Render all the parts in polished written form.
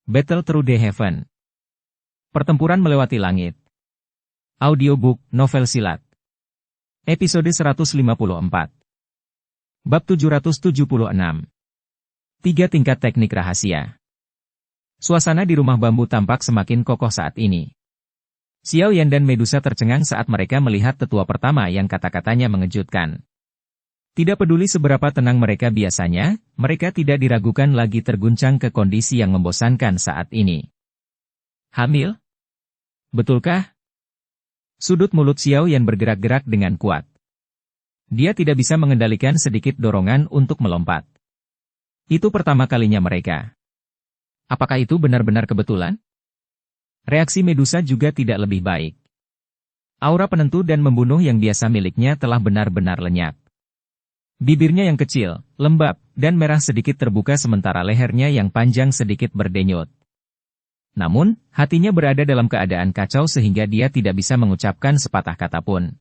Battle Through the Heaven. Pertempuran melewati langit. Audiobook, novel silat. Episode 154. Bab 776. 3 tingkat teknik rahasia. Suasana di rumah bambu tampak semakin kokoh saat ini. Xiao Yan dan Medusa tercengang saat mereka melihat tetua pertama yang kata-katanya mengejutkan. Tidak peduli seberapa tenang mereka biasanya, mereka tidak diragukan lagi terguncang ke kondisi yang membosankan saat ini. Hamil? Betulkah? Sudut mulut Xiao Yan bergerak-gerak dengan kuat. Dia tidak bisa mengendalikan sedikit dorongan untuk melompat. Itu pertama kalinya mereka. Apakah itu benar-benar kebetulan? Reaksi Medusa juga tidak lebih baik. Aura penentu dan membunuh yang biasa miliknya telah benar-benar lenyap. Bibirnya yang kecil, lembab, dan merah sedikit terbuka sementara lehernya yang panjang sedikit berdenyut. Namun, hatinya berada dalam keadaan kacau sehingga dia tidak bisa mengucapkan sepatah kata pun.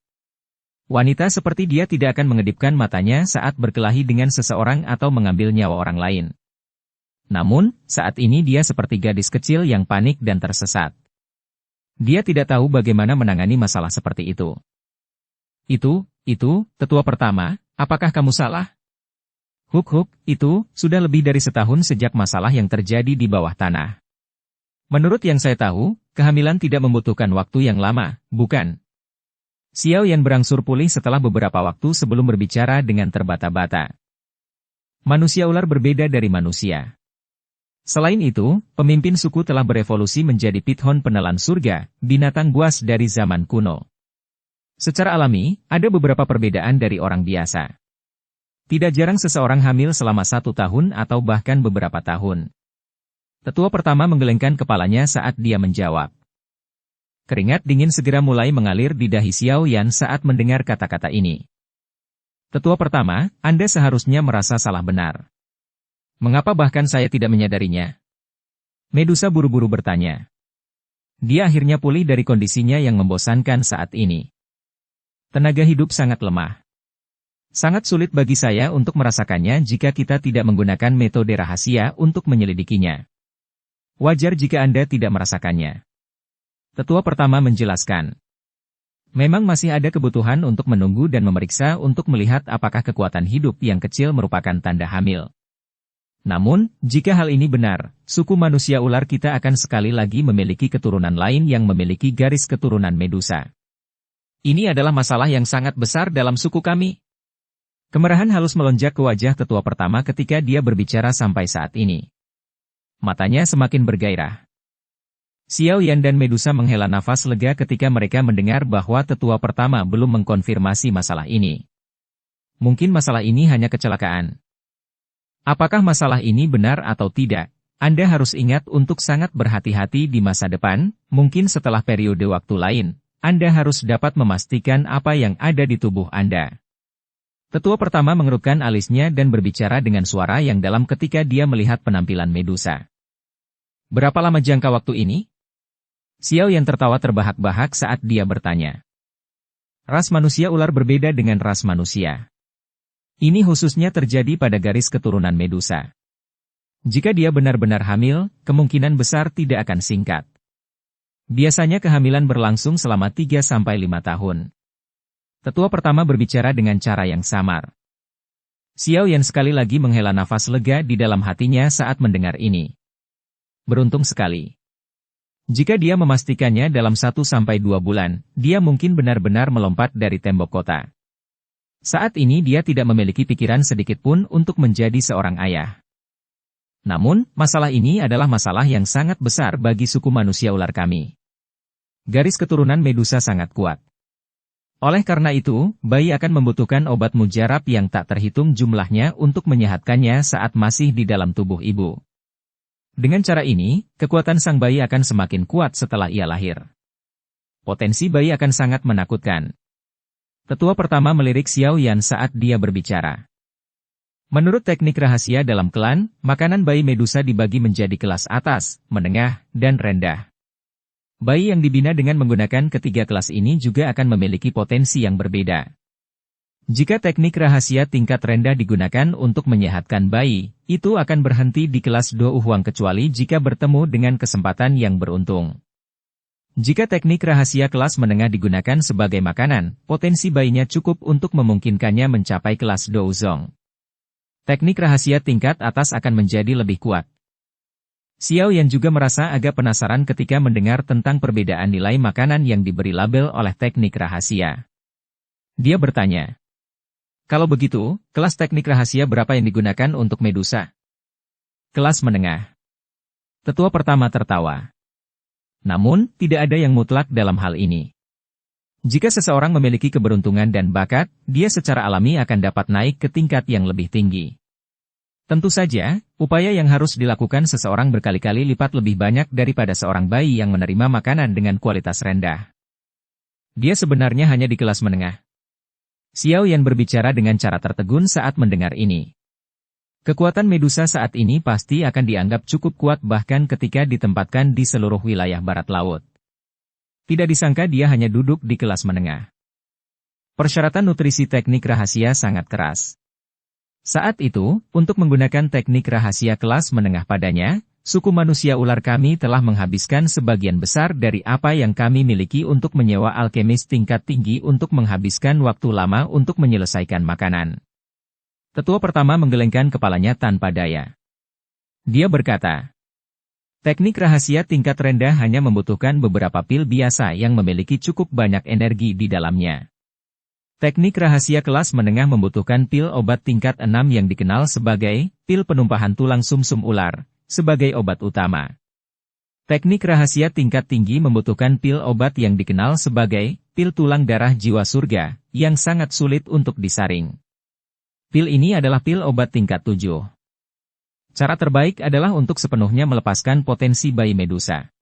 Wanita seperti dia tidak akan mengedipkan matanya saat berkelahi dengan seseorang atau mengambil nyawa orang lain. Namun, saat ini dia seperti gadis kecil yang panik dan tersesat. Dia tidak tahu bagaimana menangani masalah seperti itu. Itu, tetua pertama, apakah kamu salah? Huk, itu, sudah lebih dari setahun sejak masalah yang terjadi di bawah tanah. Menurut yang saya tahu, kehamilan tidak membutuhkan waktu yang lama, bukan? Xiao Yan berangsur pulih setelah beberapa waktu sebelum berbicara dengan terbata-bata. Manusia ular berbeda dari manusia. Selain itu, pemimpin suku telah berevolusi menjadi pithon penelan surga, binatang buas dari zaman kuno. Secara alami, ada beberapa perbedaan dari orang biasa. Tidak jarang seseorang hamil selama 1 tahun atau bahkan beberapa tahun. Tetua pertama menggelengkan kepalanya saat dia menjawab. Keringat dingin segera mulai mengalir di dahi Xiao Yan saat mendengar kata-kata ini. Tetua pertama, Anda seharusnya merasa salah benar. Mengapa bahkan saya tidak menyadarinya? Medusa buru-buru bertanya. Dia akhirnya pulih dari kondisinya yang membosankan saat ini. Tenaga hidup sangat lemah. Sangat sulit bagi saya untuk merasakannya jika kita tidak menggunakan metode rahasia untuk menyelidikinya. Wajar jika Anda tidak merasakannya. Tetua pertama menjelaskan. Memang masih ada kebutuhan untuk menunggu dan memeriksa untuk melihat apakah kekuatan hidup yang kecil merupakan tanda hamil. Namun, jika hal ini benar, suku manusia ular kita akan sekali lagi memiliki keturunan lain yang memiliki garis keturunan Medusa. Ini adalah masalah yang sangat besar dalam suku kami. Kemerahan halus melonjak ke wajah tetua pertama ketika dia berbicara sampai saat ini. Matanya semakin bergairah. Xiao Yan dan Medusa menghela nafas lega ketika mereka mendengar bahwa tetua pertama belum mengkonfirmasi masalah ini. Mungkin masalah ini hanya kecelakaan. Apakah masalah ini benar atau tidak? Anda harus ingat untuk sangat berhati-hati di masa depan, mungkin setelah periode waktu lain. Anda harus dapat memastikan apa yang ada di tubuh Anda. Tetua pertama mengerutkan alisnya dan berbicara dengan suara yang dalam ketika dia melihat penampilan Medusa. Berapa lama jangka waktu ini? Xiao Yan tertawa terbahak-bahak saat dia bertanya. Ras manusia ular berbeda dengan ras manusia. Ini khususnya terjadi pada garis keturunan Medusa. Jika dia benar-benar hamil, kemungkinan besar tidak akan singkat. Biasanya kehamilan berlangsung selama 3-5 tahun. Tetua pertama berbicara dengan cara yang samar. Xiao Yan sekali lagi menghela nafas lega di dalam hatinya saat mendengar ini. Beruntung sekali. Jika dia memastikannya dalam 1-2 bulan, dia mungkin benar-benar melompat dari tembok kota. Saat ini dia tidak memiliki pikiran sedikit pun untuk menjadi seorang ayah. Namun, masalah ini adalah masalah yang sangat besar bagi suku manusia ular kami. Garis keturunan Medusa sangat kuat. Oleh karena itu, bayi akan membutuhkan obat mujarab yang tak terhitung jumlahnya untuk menyehatkannya saat masih di dalam tubuh ibu. Dengan cara ini, kekuatan sang bayi akan semakin kuat setelah ia lahir. Potensi bayi akan sangat menakutkan. Tetua pertama melirik Xiao Yan saat dia berbicara. Menurut teknik rahasia dalam klan, makanan bayi Medusa dibagi menjadi kelas atas, menengah, dan rendah. Bayi yang dibina dengan menggunakan ketiga kelas ini juga akan memiliki potensi yang berbeda. Jika teknik rahasia tingkat rendah digunakan untuk menyehatkan bayi, itu akan berhenti di kelas Do Huang kecuali jika bertemu dengan kesempatan yang beruntung. Jika teknik rahasia kelas menengah digunakan sebagai makanan, potensi bayinya cukup untuk memungkinkannya mencapai kelas Do Zong. Teknik rahasia tingkat atas akan menjadi lebih kuat. Xiao Yan juga merasa agak penasaran ketika mendengar tentang perbedaan nilai makanan yang diberi label oleh teknik rahasia. Dia bertanya, "Kalau begitu, kelas teknik rahasia berapa yang digunakan untuk Medusa?" "Kelas menengah." Tetua pertama tertawa. Namun, tidak ada yang mutlak dalam hal ini. Jika seseorang memiliki keberuntungan dan bakat, dia secara alami akan dapat naik ke tingkat yang lebih tinggi. Tentu saja, upaya yang harus dilakukan seseorang berkali-kali lipat lebih banyak daripada seorang bayi yang menerima makanan dengan kualitas rendah. Dia sebenarnya hanya di kelas menengah. Xiao Yan berbicara dengan cara tertegun saat mendengar ini. Kekuatan Medusa saat ini pasti akan dianggap cukup kuat bahkan ketika ditempatkan di seluruh wilayah barat laut. Tidak disangka dia hanya duduk di kelas menengah. Persyaratan nutrisi teknik rahasia sangat keras. Saat itu, untuk menggunakan teknik rahasia kelas menengah padanya, suku manusia ular kami telah menghabiskan sebagian besar dari apa yang kami miliki untuk menyewa alkemis tingkat tinggi untuk menghabiskan waktu lama untuk menyelesaikan makanan. Tetua pertama menggelengkan kepalanya tanpa daya. Dia berkata, teknik rahasia tingkat rendah hanya membutuhkan beberapa pil biasa yang memiliki cukup banyak energi di dalamnya. Teknik rahasia kelas menengah membutuhkan pil obat tingkat 6 yang dikenal sebagai pil penumpahan tulang sumsum ular, sebagai obat utama. Teknik rahasia tingkat tinggi membutuhkan pil obat yang dikenal sebagai pil tulang darah jiwa surga, yang sangat sulit untuk disaring. Pil ini adalah pil obat tingkat 7. Cara terbaik adalah untuk sepenuhnya melepaskan potensi bayi Medusa.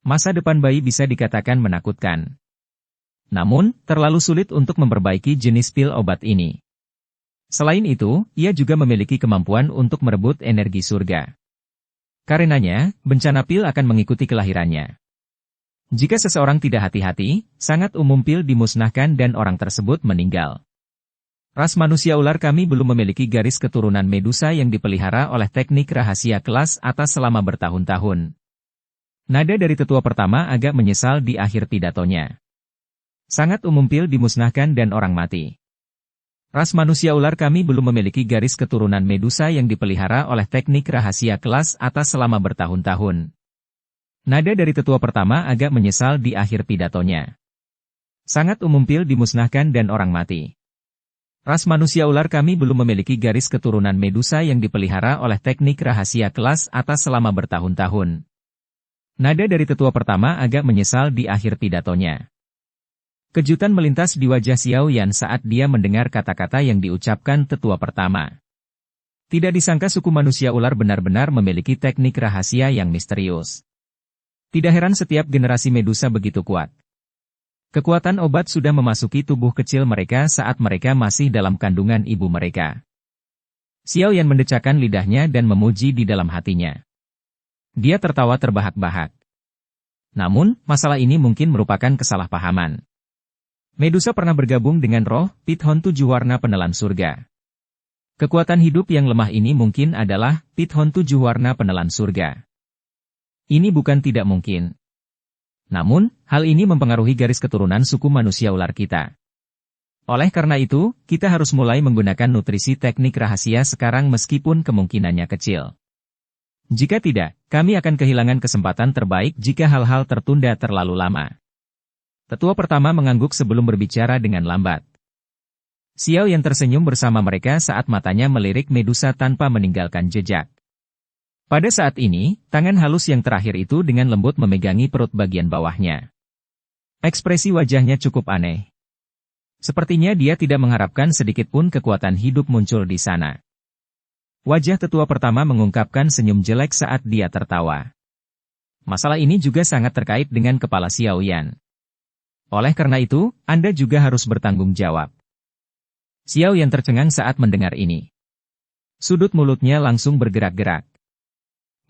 Masa depan bayi bisa dikatakan menakutkan. Namun, terlalu sulit untuk memperbaiki jenis pil obat ini. Selain itu, ia juga memiliki kemampuan untuk merebut energi surga. Karenanya, bencana pil akan mengikuti kelahirannya. Jika seseorang tidak hati-hati, sangat umum pil dimusnahkan dan orang tersebut meninggal. Ras manusia ular kami belum memiliki garis keturunan Medusa yang dipelihara oleh teknik rahasia kelas atas selama bertahun-tahun. Nada dari tetua pertama agak menyesal di akhir pidatonya. Sangat umum pil dimusnahkan dan orang mati. Ras manusia ular kami belum memiliki garis keturunan Medusa yang dipelihara oleh teknik rahasia kelas atas selama bertahun-tahun. Nada dari tetua pertama agak menyesal di akhir pidatonya. Sangat umum pil dimusnahkan dan orang mati. Ras manusia ular kami belum memiliki garis keturunan Medusa yang dipelihara oleh teknik rahasia kelas atas selama bertahun-tahun. Nada dari tetua pertama agak menyesal di akhir pidatonya. Kejutan melintas di wajah Xiao Yan saat dia mendengar kata-kata yang diucapkan tetua pertama. Tidak disangka suku manusia ular benar-benar memiliki teknik rahasia yang misterius. Tidak heran setiap generasi Medusa begitu kuat. Kekuatan obat sudah memasuki tubuh kecil mereka saat mereka masih dalam kandungan ibu mereka. Xiao Yan mendecakkan lidahnya dan memuji di dalam hatinya. Dia tertawa terbahak-bahak. Namun, masalah ini mungkin merupakan kesalahpahaman. Medusa pernah bergabung dengan roh Pithon 7 warna penelan surga. Kekuatan hidup yang lemah ini mungkin adalah Pithon 7 warna penelan surga. Ini bukan tidak mungkin. Namun, hal ini mempengaruhi garis keturunan suku manusia ular kita. Oleh karena itu, kita harus mulai menggunakan nutrisi teknik rahasia sekarang meskipun kemungkinannya kecil. Jika tidak, kami akan kehilangan kesempatan terbaik jika hal-hal tertunda terlalu lama. Tetua pertama mengangguk sebelum berbicara dengan lambat. Xiao Yan tersenyum bersama mereka saat matanya melirik Medusa tanpa meninggalkan jejak. Pada saat ini, tangan halus yang terakhir itu dengan lembut memegangi perut bagian bawahnya. Ekspresi wajahnya cukup aneh. Sepertinya dia tidak mengharapkan sedikitpun kekuatan hidup muncul di sana. Wajah tetua pertama mengungkapkan senyum jelek saat dia tertawa. Masalah ini juga sangat terkait dengan kepala Xiao Yan. Oleh karena itu, Anda juga harus bertanggung jawab. Xiao Yan tercengang saat mendengar ini. Sudut mulutnya langsung bergerak-gerak.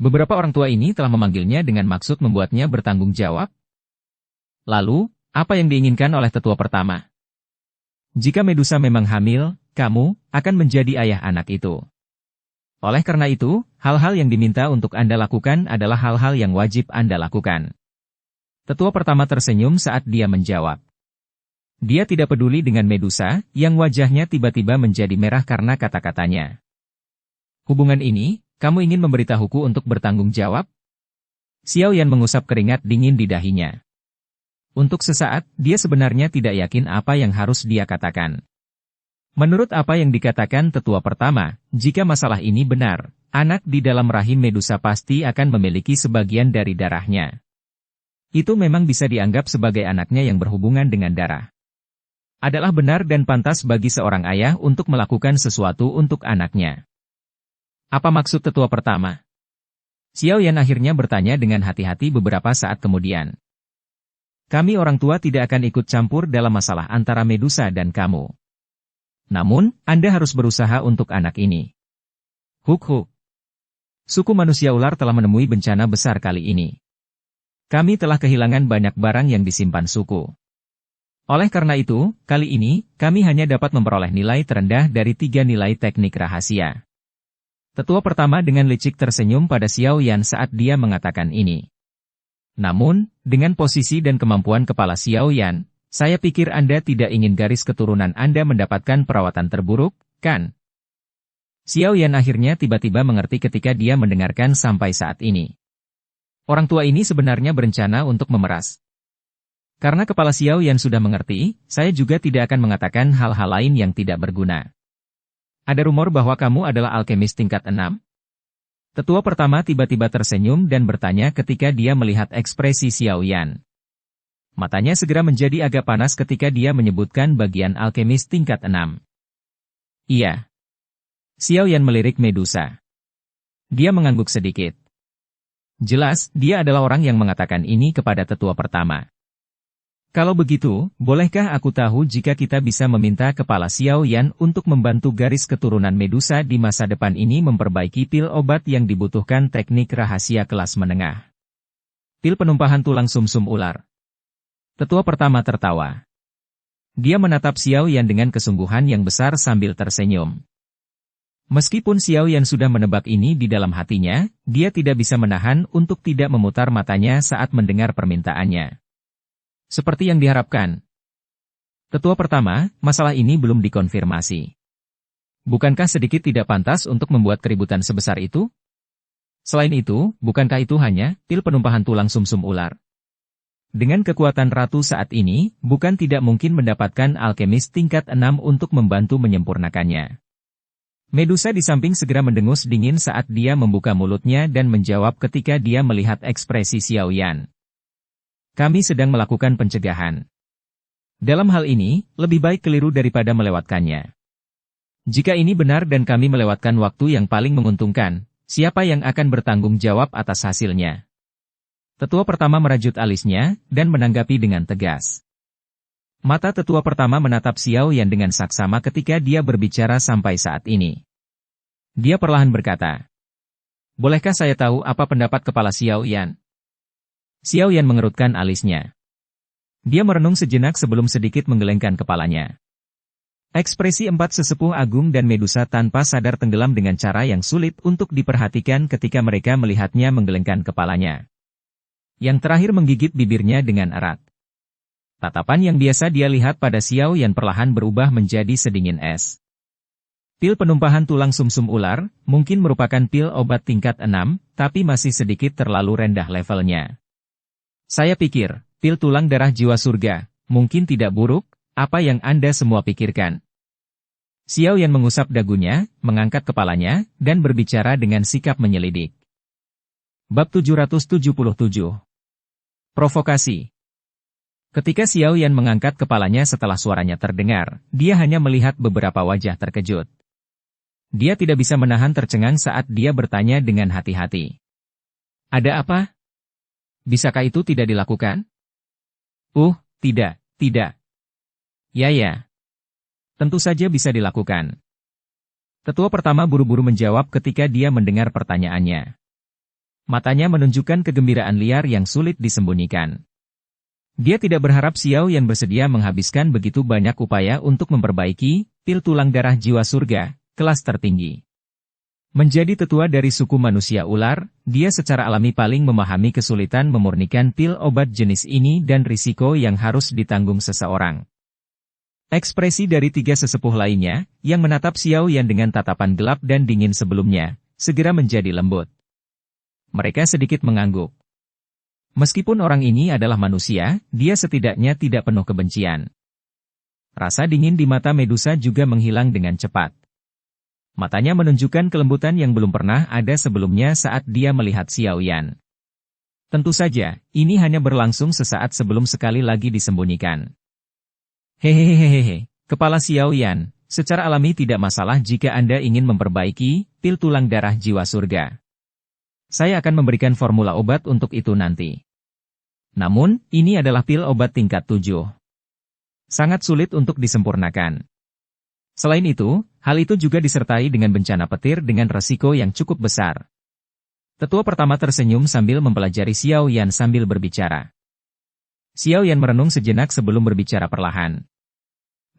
Beberapa orang tua ini telah memanggilnya dengan maksud membuatnya bertanggung jawab. Lalu, apa yang diinginkan oleh tetua pertama? Jika Medusa memang hamil, kamu akan menjadi ayah anak itu. Oleh karena itu, hal-hal yang diminta untuk Anda lakukan adalah hal-hal yang wajib Anda lakukan. Tetua pertama tersenyum saat dia menjawab. Dia tidak peduli dengan Medusa, yang wajahnya tiba-tiba menjadi merah karena kata-katanya. Hubungan ini, kamu ingin memberitahuku untuk bertanggung jawab? Xiao Yan mengusap keringat dingin di dahinya. Untuk sesaat, dia sebenarnya tidak yakin apa yang harus dia katakan. Menurut apa yang dikatakan tetua pertama, jika masalah ini benar, anak di dalam rahim Medusa pasti akan memiliki sebagian dari darahnya. Itu memang bisa dianggap sebagai anaknya yang berhubungan dengan darah. Adalah benar dan pantas bagi seorang ayah untuk melakukan sesuatu untuk anaknya. Apa maksud tetua pertama? Xiao Yan akhirnya bertanya dengan hati-hati beberapa saat kemudian. Kami orang tua tidak akan ikut campur dalam masalah antara Medusa dan kamu. Namun, Anda harus berusaha untuk anak ini. Huk. Suku manusia ular telah menemui bencana besar kali ini. Kami telah kehilangan banyak barang yang disimpan suku. Oleh karena itu, kali ini, kami hanya dapat memperoleh nilai terendah dari 3 nilai teknik rahasia. Tetua pertama dengan licik tersenyum pada Xiao Yan saat dia mengatakan ini. Namun, dengan posisi dan kemampuan kepala Xiao Yan, saya pikir Anda tidak ingin garis keturunan Anda mendapatkan perawatan terburuk, kan? Xiao Yan akhirnya tiba-tiba mengerti ketika dia mendengarkan sampai saat ini. Orang tua ini sebenarnya berencana untuk memeras. Karena kepala Xiao Yan sudah mengerti, saya juga tidak akan mengatakan hal-hal lain yang tidak berguna. Ada rumor bahwa kamu adalah alkemis tingkat 6? Tetua pertama tiba-tiba tersenyum dan bertanya ketika dia melihat ekspresi Xiao Yan. Matanya segera menjadi agak panas ketika dia menyebutkan bagian alkemis tingkat 6. Iya. Xiao Yan melirik Medusa. Dia mengangguk sedikit. Jelas, dia adalah orang yang mengatakan ini kepada tetua pertama. Kalau begitu, bolehkah aku tahu jika kita bisa meminta kepala Xiao Yan untuk membantu garis keturunan Medusa di masa depan ini memperbaiki pil obat yang dibutuhkan teknik rahasia kelas menengah? Pil penumpahan tulang sumsum ular. Tetua pertama tertawa. Dia menatap Xiao Yan dengan kesungguhan yang besar sambil tersenyum. Meskipun Xiao Yan sudah menebak ini di dalam hatinya, dia tidak bisa menahan untuk tidak memutar matanya saat mendengar permintaannya. Seperti yang diharapkan. Tetua pertama, masalah ini belum dikonfirmasi. Bukankah sedikit tidak pantas untuk membuat keributan sebesar itu? Selain itu, bukankah itu hanya pil penumpahan tulang sumsum ular? Dengan kekuatan ratu saat ini, bukan tidak mungkin mendapatkan alkemis tingkat 6 untuk membantu menyempurnakannya. Medusa di samping segera mendengus dingin saat dia membuka mulutnya dan menjawab ketika dia melihat ekspresi Xiao Yan. Kami sedang melakukan pencegahan. Dalam hal ini, lebih baik keliru daripada melewatkannya. Jika ini benar dan kami melewatkan waktu yang paling menguntungkan, siapa yang akan bertanggung jawab atas hasilnya? Tetua pertama merajut alisnya, dan menanggapi dengan tegas. Mata tetua pertama menatap Xiao Yan dengan saksama ketika dia berbicara sampai saat ini. Dia perlahan berkata, bolehkah saya tahu apa pendapat kepala Xiao Yan? Xiao Yan mengerutkan alisnya. Dia merenung sejenak sebelum sedikit menggelengkan kepalanya. Ekspresi empat sesepuh agung dan Medusa tanpa sadar tenggelam dengan cara yang sulit untuk diperhatikan ketika mereka melihatnya menggelengkan kepalanya. Yang terakhir menggigit bibirnya dengan erat. Tatapan yang biasa dia lihat pada Xiao Yan perlahan berubah menjadi sedingin es. Pil penumpahan tulang sumsum ular, mungkin merupakan pil obat tingkat 6, tapi masih sedikit terlalu rendah levelnya. Saya pikir, pil tulang darah jiwa surga, mungkin tidak buruk, apa yang Anda semua pikirkan. Xiao Yan mengusap dagunya, mengangkat kepalanya, dan berbicara dengan sikap menyelidik. Bab 777. Provokasi. Ketika Xiao Yan mengangkat kepalanya setelah suaranya terdengar, dia hanya melihat beberapa wajah terkejut. Dia tidak bisa menahan tercengang saat dia bertanya dengan hati-hati. Ada apa? Bisakah itu tidak dilakukan? Tidak. Ya. Tentu saja bisa dilakukan. Tetua pertama buru-buru menjawab ketika dia mendengar pertanyaannya. Matanya menunjukkan kegembiraan liar yang sulit disembunyikan. Dia tidak berharap Xiao Yan bersedia menghabiskan begitu banyak upaya untuk memperbaiki pil tulang darah jiwa surga, kelas tertinggi. Menjadi tetua dari suku manusia ular, dia secara alami paling memahami kesulitan memurnikan pil obat jenis ini dan risiko yang harus ditanggung seseorang. Ekspresi dari tiga sesepuh lainnya, yang menatap Xiao Yan dengan tatapan gelap dan dingin sebelumnya, segera menjadi lembut. Mereka sedikit mengangguk. Meskipun orang ini adalah manusia, dia setidaknya tidak penuh kebencian. Rasa dingin di mata Medusa juga menghilang dengan cepat. Matanya menunjukkan kelembutan yang belum pernah ada sebelumnya saat dia melihat Xiao Yan. Tentu saja, ini hanya berlangsung sesaat sebelum sekali lagi disembunyikan. Hehehehehe, Kepala Xiao Yan, secara alami tidak masalah jika Anda ingin memperbaiki pil tulang darah jiwa surga. Saya akan memberikan formula obat untuk itu nanti. Namun, ini adalah pil obat tingkat 7. Sangat sulit untuk disempurnakan. Selain itu, hal itu juga disertai dengan bencana petir dengan resiko yang cukup besar. Tetua pertama tersenyum sambil mempelajari Xiao Yan sambil berbicara. Xiao Yan merenung sejenak sebelum berbicara perlahan.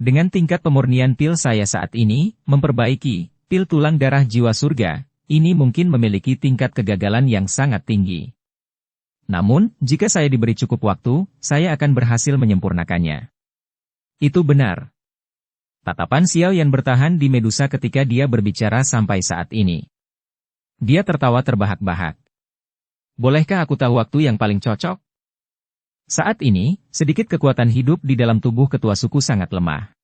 Dengan tingkat pemurnian pil saya saat ini, memperbaiki pil tulang darah jiwa surga, ini mungkin memiliki tingkat kegagalan yang sangat tinggi. Namun, jika saya diberi cukup waktu, saya akan berhasil menyempurnakannya. Itu benar. Tatapan Xiao Yan bertahan di Medusa ketika dia berbicara sampai saat ini. Dia tertawa terbahak-bahak. Bolehkah aku tahu waktu yang paling cocok? Saat ini, sedikit kekuatan hidup di dalam tubuh ketua suku sangat lemah.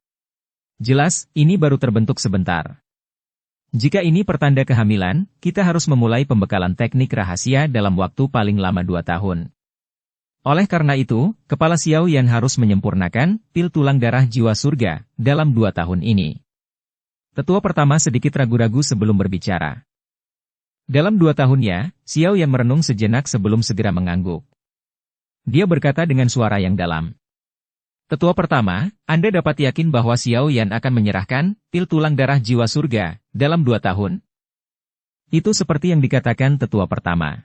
Jelas, ini baru terbentuk sebentar. Jika ini pertanda kehamilan, kita harus memulai pembekalan teknik rahasia dalam waktu paling lama 2 tahun. Oleh karena itu, Kepala Xiao Yan harus menyempurnakan pil tulang darah jiwa surga dalam 2 tahun ini. Tetua pertama sedikit ragu-ragu sebelum berbicara. Dalam 2 tahunnya, Xiao Yan merenung sejenak sebelum segera mengangguk. Dia berkata dengan suara yang dalam. Tetua pertama, Anda dapat yakin bahwa Xiao Yan akan menyerahkan pil tulang darah jiwa surga dalam 2 tahun. Itu seperti yang dikatakan tetua pertama.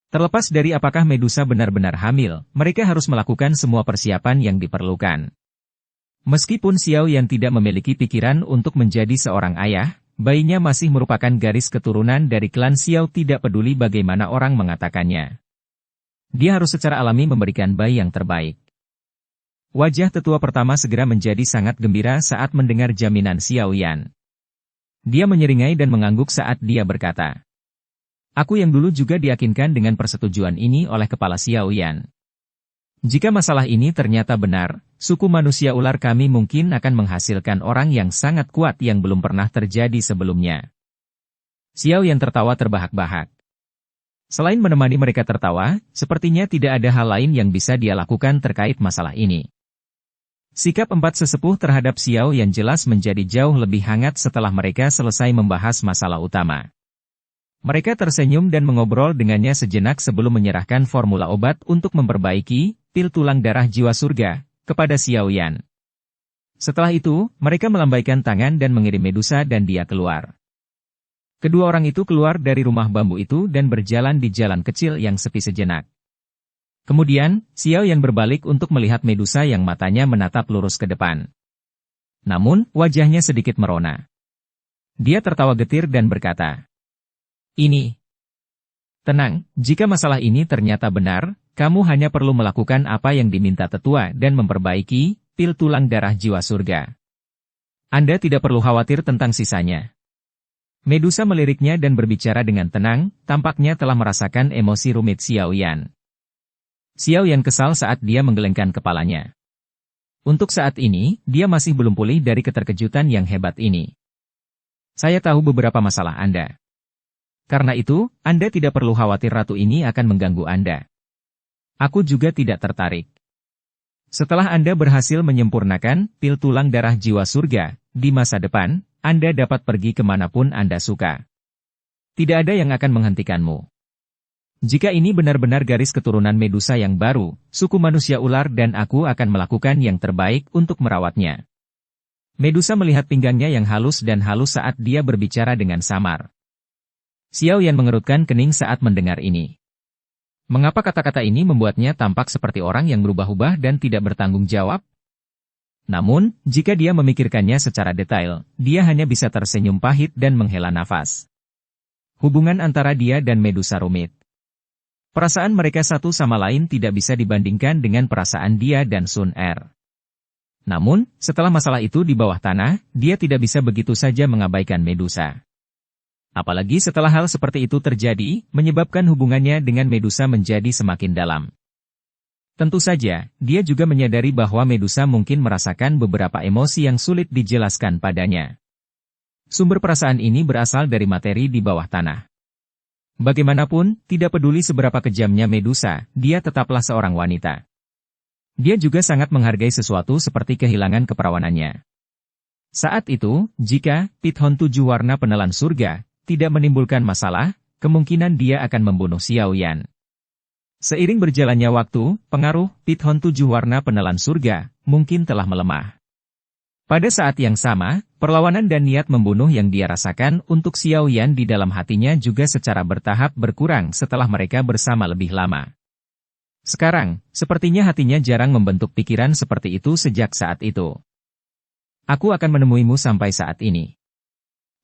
Terlepas dari apakah Medusa benar-benar hamil, mereka harus melakukan semua persiapan yang diperlukan. Meskipun Xiao Yan tidak memiliki pikiran untuk menjadi seorang ayah, bayinya masih merupakan garis keturunan dari klan Xiao, tidak peduli bagaimana orang mengatakannya. Dia harus secara alami memberikan bayi yang terbaik. Wajah tetua pertama segera menjadi sangat gembira saat mendengar jaminan Xiao Yan. Dia menyeringai dan mengangguk saat dia berkata, "Aku yang dulu juga diyakinkan dengan persetujuan ini oleh Kepala Xiao Yan. Jika masalah ini ternyata benar, suku manusia ular kami mungkin akan menghasilkan orang yang sangat kuat yang belum pernah terjadi sebelumnya." Xiao Yan tertawa terbahak-bahak. Selain menemani mereka tertawa, sepertinya tidak ada hal lain yang bisa dia lakukan terkait masalah ini. Sikap empat sesepuh terhadap Xiao Yan jelas menjadi jauh lebih hangat setelah mereka selesai membahas masalah utama. Mereka tersenyum dan mengobrol dengannya sejenak sebelum menyerahkan formula obat untuk memperbaiki pil tulang darah jiwa surga kepada Xiao Yan. Setelah itu, mereka melambaikan tangan dan mengirim Medusa dan dia keluar. Kedua orang itu keluar dari rumah bambu itu dan berjalan di jalan kecil yang sepi sejenak. Kemudian, Xiao Yan berbalik untuk melihat Medusa yang matanya menatap lurus ke depan. Namun, wajahnya sedikit merona. Dia tertawa getir dan berkata, "Ini. Tenang, jika masalah ini ternyata benar, kamu hanya perlu melakukan apa yang diminta tetua dan memperbaiki pil tulang darah jiwa surga. Anda tidak perlu khawatir tentang sisanya." Medusa meliriknya dan berbicara dengan tenang, tampaknya telah merasakan emosi rumit Xiao Yan. Xiao Yan kesal saat dia menggelengkan kepalanya. Untuk saat ini, dia masih belum pulih dari keterkejutan yang hebat ini. "Saya tahu beberapa masalah Anda. Karena itu, Anda tidak perlu khawatir ratu ini akan mengganggu Anda. Aku juga tidak tertarik. Setelah Anda berhasil menyempurnakan pil tulang darah jiwa surga, di masa depan, Anda dapat pergi kemanapun Anda suka. Tidak ada yang akan menghentikanmu. Jika ini benar-benar garis keturunan Medusa yang baru, suku manusia ular dan aku akan melakukan yang terbaik untuk merawatnya." Medusa melihat pinggangnya yang halus dan halus saat dia berbicara dengan samar. Xiao Yan mengerutkan kening saat mendengar ini. Mengapa kata-kata ini membuatnya tampak seperti orang yang berubah-ubah dan tidak bertanggung jawab? Namun, jika dia memikirkannya secara detail, dia hanya bisa tersenyum pahit dan menghela nafas. Hubungan antara dia dan Medusa rumit. Perasaan mereka satu sama lain tidak bisa dibandingkan dengan perasaan dia dan Sun Er. Namun, setelah masalah itu di bawah tanah, dia tidak bisa begitu saja mengabaikan Medusa. Apalagi setelah hal seperti itu terjadi, menyebabkan hubungannya dengan Medusa menjadi semakin dalam. Tentu saja, dia juga menyadari bahwa Medusa mungkin merasakan beberapa emosi yang sulit dijelaskan padanya. Sumber perasaan ini berasal dari materi di bawah tanah. Bagaimanapun, tidak peduli seberapa kejamnya Medusa, dia tetaplah seorang wanita. Dia juga sangat menghargai sesuatu seperti kehilangan keperawanannya. Saat itu, jika Pithon 7 warna penelan surga tidak menimbulkan masalah, kemungkinan dia akan membunuh Xiao Yan. Seiring berjalannya waktu, pengaruh Pithon 7 warna penelan surga mungkin telah melemah. Pada saat yang sama, perlawanan dan niat membunuh yang dia rasakan untuk Xiao Yan di dalam hatinya juga secara bertahap berkurang setelah mereka bersama lebih lama. Sekarang, sepertinya hatinya jarang membentuk pikiran seperti itu sejak saat itu. Aku akan menemuimu sampai saat ini.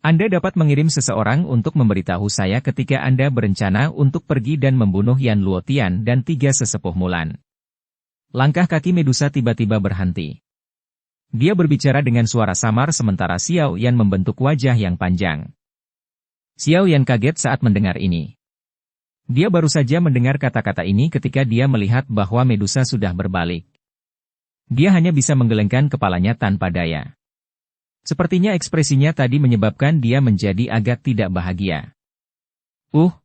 Anda dapat mengirim seseorang untuk memberitahu saya ketika Anda berencana untuk pergi dan membunuh Yan Luotian dan 3 sesepuh Mulan. Langkah kaki Medusa tiba-tiba berhenti. Dia berbicara dengan suara samar sementara Xiao Yan membentuk wajah yang panjang. Xiao Yan kaget saat mendengar ini. Dia baru saja mendengar kata-kata ini ketika dia melihat bahwa Medusa sudah berbalik. Dia hanya bisa menggelengkan kepalanya tanpa daya. Sepertinya ekspresinya tadi menyebabkan dia menjadi agak tidak bahagia.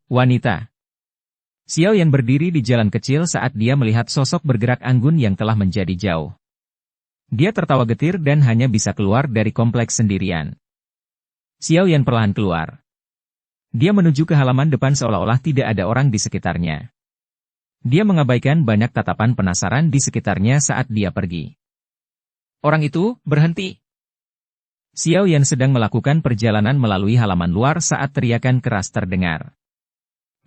Wanita. Xiao Yan berdiri di jalan kecil saat dia melihat sosok bergerak anggun yang telah menjadi jauh. Dia tertawa getir dan hanya bisa keluar dari kompleks sendirian. Xiao Yan perlahan keluar. Dia menuju ke halaman depan seolah-olah tidak ada orang di sekitarnya. Dia mengabaikan banyak tatapan penasaran di sekitarnya saat dia pergi. Orang itu berhenti. Xiao Yan sedang melakukan perjalanan melalui halaman luar saat teriakan keras terdengar.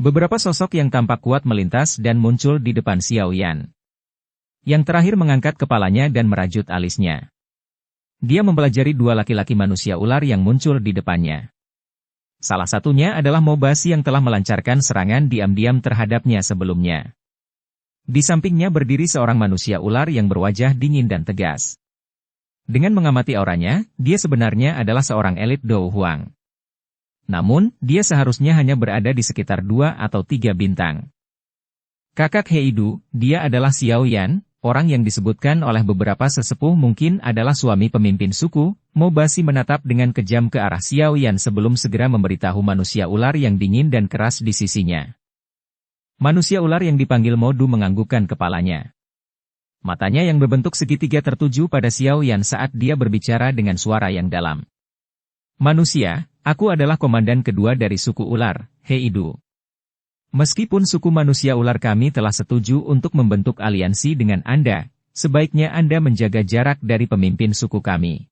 Beberapa sosok yang tampak kuat melintas dan muncul di depan Xiao Yan. Yang terakhir mengangkat kepalanya dan merajut alisnya. Dia mempelajari 2 laki-laki manusia ular yang muncul di depannya. Salah satunya adalah Mobasi yang telah melancarkan serangan diam-diam terhadapnya sebelumnya. Di sampingnya berdiri seorang manusia ular yang berwajah dingin dan tegas. Dengan mengamati auranya, dia sebenarnya adalah seorang elit Dou Huang. Namun, dia seharusnya hanya berada di sekitar 2 atau 3 bintang. Kakak Heidu, dia adalah Xiao Yan, orang yang disebutkan oleh beberapa sesepuh mungkin adalah suami pemimpin suku. Mobasi menatap dengan kejam ke arah Xiao Yan sebelum segera memberitahu manusia ular yang dingin dan keras di sisinya. Manusia ular yang dipanggil Modu menganggukkan kepalanya. Matanya yang berbentuk segitiga tertuju pada Xiao Yan saat dia berbicara dengan suara yang dalam. Manusia, aku adalah komandan kedua dari suku ular, Heidu. Meskipun suku manusia ular kami telah setuju untuk membentuk aliansi dengan Anda, sebaiknya Anda menjaga jarak dari pemimpin suku kami.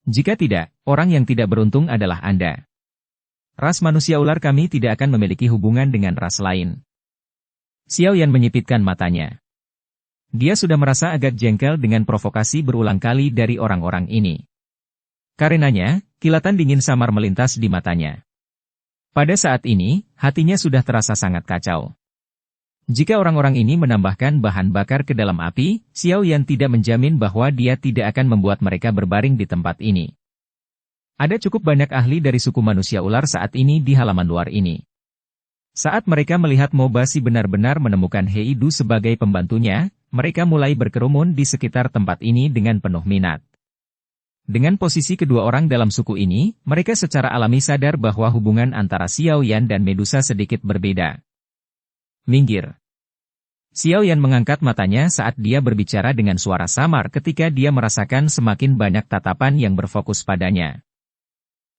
Jika tidak, orang yang tidak beruntung adalah Anda. Ras manusia ular kami tidak akan memiliki hubungan dengan ras lain. Xiao Yan menyipitkan matanya. Dia sudah merasa agak jengkel dengan provokasi berulang kali dari orang-orang ini. Karenanya, kilatan dingin samar melintas di matanya. Pada saat ini, hatinya sudah terasa sangat kacau. Jika orang-orang ini menambahkan bahan bakar ke dalam api, Xiao Yan tidak menjamin bahwa dia tidak akan membuat mereka berbaring di tempat ini. Ada cukup banyak ahli dari suku manusia ular saat ini di halaman luar ini. Saat mereka melihat Mobasi benar-benar menemukan Heidu sebagai pembantunya, mereka mulai berkerumun di sekitar tempat ini dengan penuh minat. Dengan posisi kedua orang dalam suku ini, mereka secara alami sadar bahwa hubungan antara Xiao Yan dan Medusa sedikit berbeda. Minggir. Xiao Yan mengangkat matanya saat dia berbicara dengan suara samar ketika dia merasakan semakin banyak tatapan yang berfokus padanya.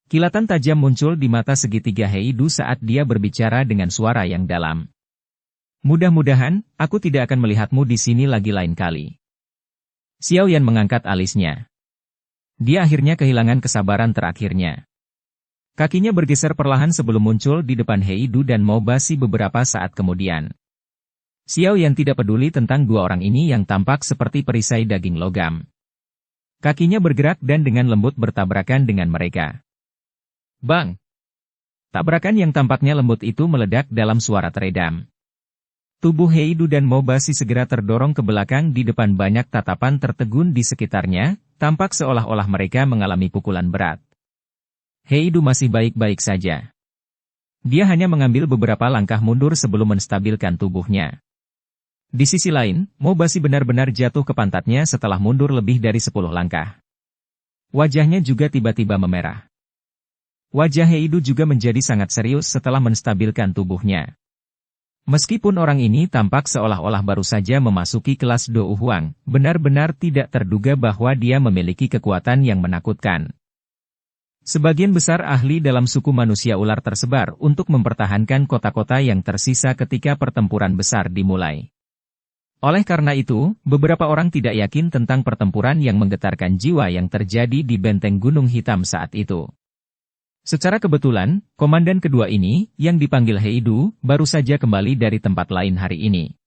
Kilatan tajam muncul di mata segitiga Heidu saat dia berbicara dengan suara yang dalam. Mudah-mudahan, aku tidak akan melihatmu di sini lagi lain kali. Xiao Yan mengangkat alisnya. Dia akhirnya kehilangan kesabaran terakhirnya. Kakinya bergeser perlahan sebelum muncul di depan Heidu dan Mobasi beberapa saat kemudian. Xiao Yan tidak peduli tentang dua orang ini yang tampak seperti perisai daging logam. Kakinya bergerak dan dengan lembut bertabrakan dengan mereka. Bang! Tabrakan yang tampaknya lembut itu meledak dalam suara teredam. Tubuh Heidu dan Mobasi segera terdorong ke belakang di depan banyak tatapan tertegun di sekitarnya, tampak seolah-olah mereka mengalami pukulan berat. Heidu masih baik-baik saja. Dia hanya mengambil beberapa langkah mundur sebelum menstabilkan tubuhnya. Di sisi lain, Mobasi benar-benar jatuh ke pantatnya setelah mundur lebih dari 10 langkah. Wajahnya juga tiba-tiba memerah. Wajah Heidu juga menjadi sangat serius setelah menstabilkan tubuhnya. Meskipun orang ini tampak seolah-olah baru saja memasuki kelas Dou Huang, benar-benar tidak terduga bahwa dia memiliki kekuatan yang menakutkan. Sebagian besar ahli dalam suku manusia ular tersebar untuk mempertahankan kota-kota yang tersisa ketika pertempuran besar dimulai. Oleh karena itu, beberapa orang tidak yakin tentang pertempuran yang menggetarkan jiwa yang terjadi di benteng Gunung Hitam saat itu. Secara kebetulan, komandan kedua ini, yang dipanggil Heidu, baru saja kembali dari tempat lain hari ini.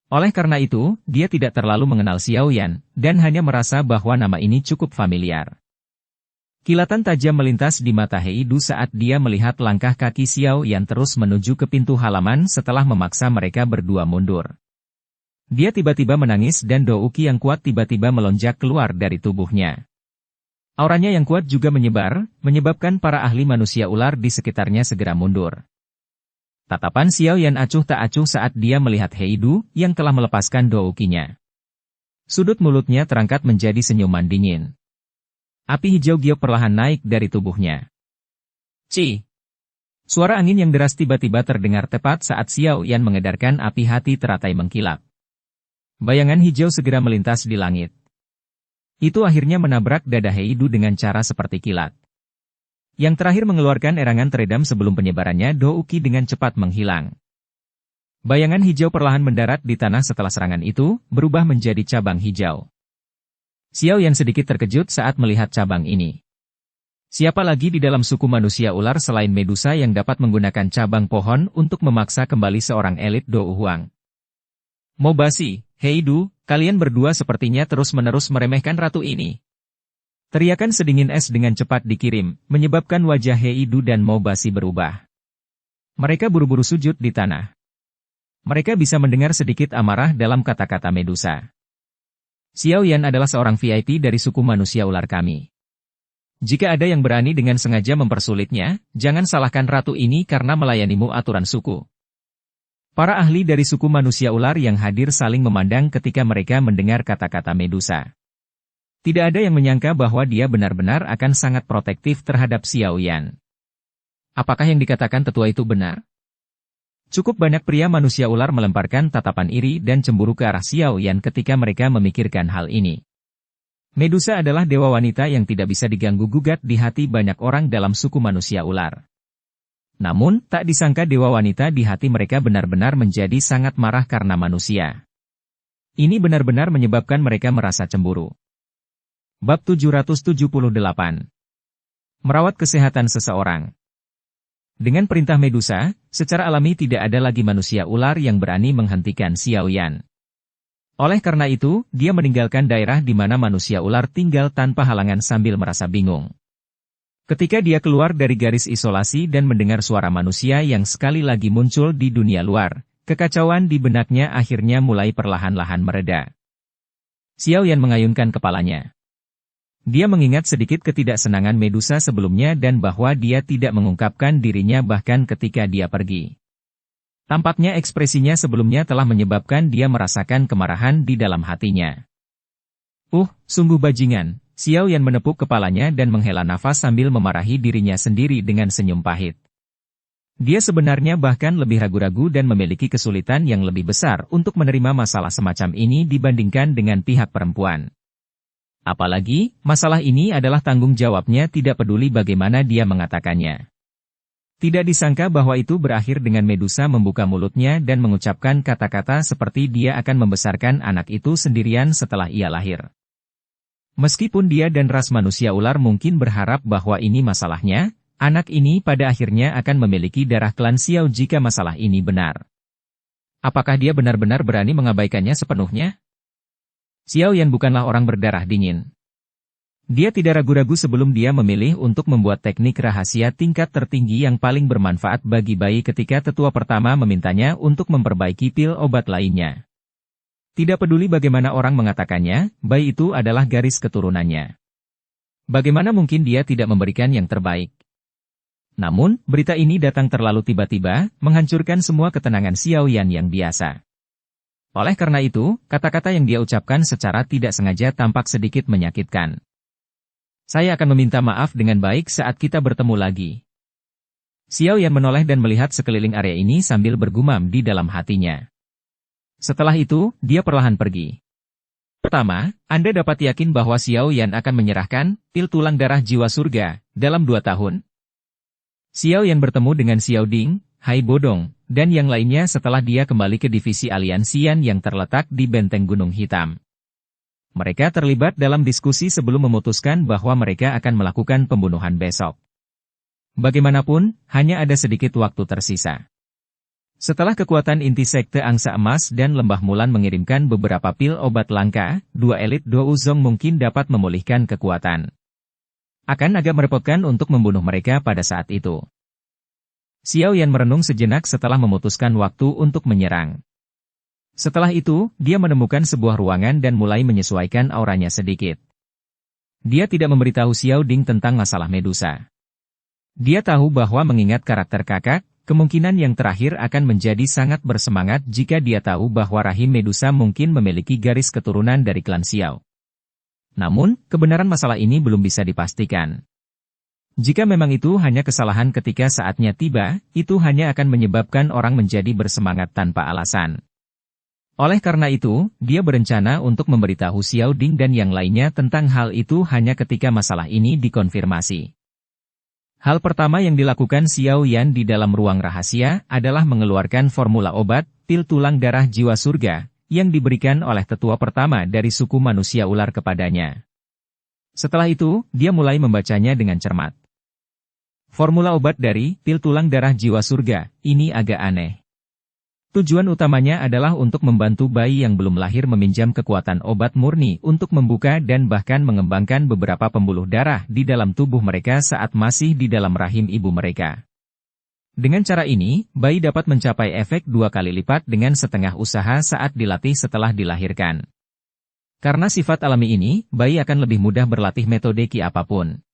Oleh karena itu, dia tidak terlalu mengenal Xiao Yan, dan hanya merasa bahwa nama ini cukup familiar. Kilatan tajam melintas di mata Heidu saat dia melihat langkah kaki Xiao Yan terus menuju ke pintu halaman setelah memaksa mereka berdua mundur. Dia tiba-tiba menangis dan Douki yang kuat tiba-tiba melonjak keluar dari tubuhnya. Auranya yang kuat juga menyebar, menyebabkan para ahli manusia ular di sekitarnya segera mundur. Tatapan Xiao Yan acuh tak acuh saat dia melihat Heidu yang telah melepaskan Douki-nya. Sudut mulutnya terangkat menjadi senyuman dingin. Api hijau giok perlahan naik dari tubuhnya. Ci! Suara angin yang deras tiba-tiba terdengar tepat saat Xiao Yan mengedarkan api hati teratai mengkilap. Bayangan hijau segera melintas di langit. Itu akhirnya menabrak dada Heidu dengan cara seperti kilat. Yang terakhir mengeluarkan erangan teredam sebelum penyebarannya Douki dengan cepat menghilang. Bayangan hijau perlahan mendarat di tanah setelah serangan itu, berubah menjadi cabang hijau. Xiao Yan sedikit terkejut saat melihat cabang ini. Siapa lagi di dalam suku manusia ular selain Medusa yang dapat menggunakan cabang pohon untuk memaksa kembali seorang elit Dou Huang? Mobasi, Heidu, kalian berdua sepertinya terus-menerus meremehkan ratu ini. Teriakan sedingin es dengan cepat dikirim, menyebabkan wajah Heidu dan Mobasi berubah. Mereka buru-buru sujud di tanah. Mereka bisa mendengar sedikit amarah dalam kata-kata Medusa. Xiao Yan adalah seorang VIP dari suku manusia ular kami. Jika ada yang berani dengan sengaja mempersulitnya, jangan salahkan ratu ini karena melayanimu aturan suku. Para ahli dari suku manusia ular yang hadir saling memandang ketika mereka mendengar kata-kata Medusa. Tidak ada yang menyangka bahwa dia benar-benar akan sangat protektif terhadap Xiao Yan. Apakah yang dikatakan tetua itu benar? Cukup banyak pria manusia ular melemparkan tatapan iri dan cemburu ke arah Xiao Yan ketika mereka memikirkan hal ini. Medusa adalah dewa wanita yang tidak bisa diganggu-gugat di hati banyak orang dalam suku manusia ular. Namun, tak disangka dewa wanita di hati mereka benar-benar menjadi sangat marah karena manusia. Ini benar-benar menyebabkan mereka merasa cemburu. Bab 778. Merawat kesehatan seseorang. Dengan perintah Medusa, secara alami tidak ada lagi manusia ular yang berani menghentikan Xiao Yan. Oleh karena itu, dia meninggalkan daerah di mana manusia ular tinggal tanpa halangan sambil merasa bingung. Ketika dia keluar dari garis isolasi dan mendengar suara manusia yang sekali lagi muncul di dunia luar, kekacauan di benaknya akhirnya mulai perlahan-lahan mereda. Xiao Yan mengayunkan kepalanya. Dia mengingat sedikit ketidaksenangan Medusa sebelumnya dan bahwa dia tidak mengungkapkan dirinya bahkan ketika dia pergi. Tampaknya ekspresinya sebelumnya telah menyebabkan dia merasakan kemarahan di dalam hatinya. Sungguh bajingan. Xiao Yan menepuk kepalanya dan menghela nafas sambil memarahi dirinya sendiri dengan senyum pahit. Dia sebenarnya bahkan lebih ragu-ragu dan memiliki kesulitan yang lebih besar untuk menerima masalah semacam ini dibandingkan dengan pihak perempuan. Apalagi, masalah ini adalah tanggung jawabnya tidak peduli bagaimana dia mengatakannya. Tidak disangka bahwa itu berakhir dengan Medusa membuka mulutnya dan mengucapkan kata-kata seperti dia akan membesarkan anak itu sendirian setelah ia lahir. Meskipun dia dan ras manusia ular mungkin berharap bahwa ini masalahnya, anak ini pada akhirnya akan memiliki darah klan Xiao jika masalah ini benar. Apakah dia benar-benar berani mengabaikannya sepenuhnya? Xiao Yan bukanlah orang berdarah dingin. Dia tidak ragu-ragu sebelum dia memilih untuk membuat teknik rahasia tingkat tertinggi yang paling bermanfaat bagi bayi ketika tetua pertama memintanya untuk memperbaiki pil obat lainnya. Tidak peduli bagaimana orang mengatakannya, bayi itu adalah garis keturunannya. Bagaimana mungkin dia tidak memberikan yang terbaik? Namun, berita ini datang terlalu tiba-tiba, menghancurkan semua ketenangan Xiao Yan yang biasa. Oleh karena itu, kata-kata yang dia ucapkan secara tidak sengaja tampak sedikit menyakitkan. Saya akan meminta maaf dengan baik saat kita bertemu lagi. Xiao Yan menoleh dan melihat sekeliling area ini sambil bergumam di dalam hatinya. Setelah itu, dia perlahan pergi. Pertama, Anda dapat yakin bahwa Xiao Yan akan menyerahkan pil tulang darah jiwa surga dalam 2 tahun. Xiao Yan bertemu dengan Xiao Ding, Hai Bodong, dan yang lainnya setelah dia kembali ke divisi aliansian yang terletak di benteng Gunung Hitam. Mereka terlibat dalam diskusi sebelum memutuskan bahwa mereka akan melakukan pembunuhan besok. Bagaimanapun, hanya ada sedikit waktu tersisa. Setelah kekuatan inti Sekte Angsa Emas dan Lembah Mulan mengirimkan beberapa pil obat langka, 2 elit Douzong mungkin dapat memulihkan kekuatan. Akan agak merepotkan untuk membunuh mereka pada saat itu. Xiao Yan merenung sejenak setelah memutuskan waktu untuk menyerang. Setelah itu, dia menemukan sebuah ruangan dan mulai menyesuaikan auranya sedikit. Dia tidak memberitahu Xiao Ding tentang masalah Medusa. Dia tahu bahwa mengingat karakter kakak, kemungkinan yang terakhir akan menjadi sangat bersemangat jika dia tahu bahwa rahim Medusa mungkin memiliki garis keturunan dari klan Xiao. Namun, kebenaran masalah ini belum bisa dipastikan. Jika memang itu hanya kesalahan ketika saatnya tiba, itu hanya akan menyebabkan orang menjadi bersemangat tanpa alasan. Oleh karena itu, dia berencana untuk memberitahu Xiao Ding dan yang lainnya tentang hal itu hanya ketika masalah ini dikonfirmasi. Hal pertama yang dilakukan Xiao Yan di dalam ruang rahasia adalah mengeluarkan formula obat, pil tulang darah jiwa surga, yang diberikan oleh tetua pertama dari suku manusia ular kepadanya. Setelah itu, dia mulai membacanya dengan cermat. Formula obat dari pil tulang darah jiwa surga, ini agak aneh. Tujuan utamanya adalah untuk membantu bayi yang belum lahir meminjam kekuatan obat murni untuk membuka dan bahkan mengembangkan beberapa pembuluh darah di dalam tubuh mereka saat masih di dalam rahim ibu mereka. Dengan cara ini, bayi dapat mencapai efek 2 kali lipat dengan setengah usaha saat dilatih setelah dilahirkan. Karena sifat alami ini, bayi akan lebih mudah berlatih metode ki apapun.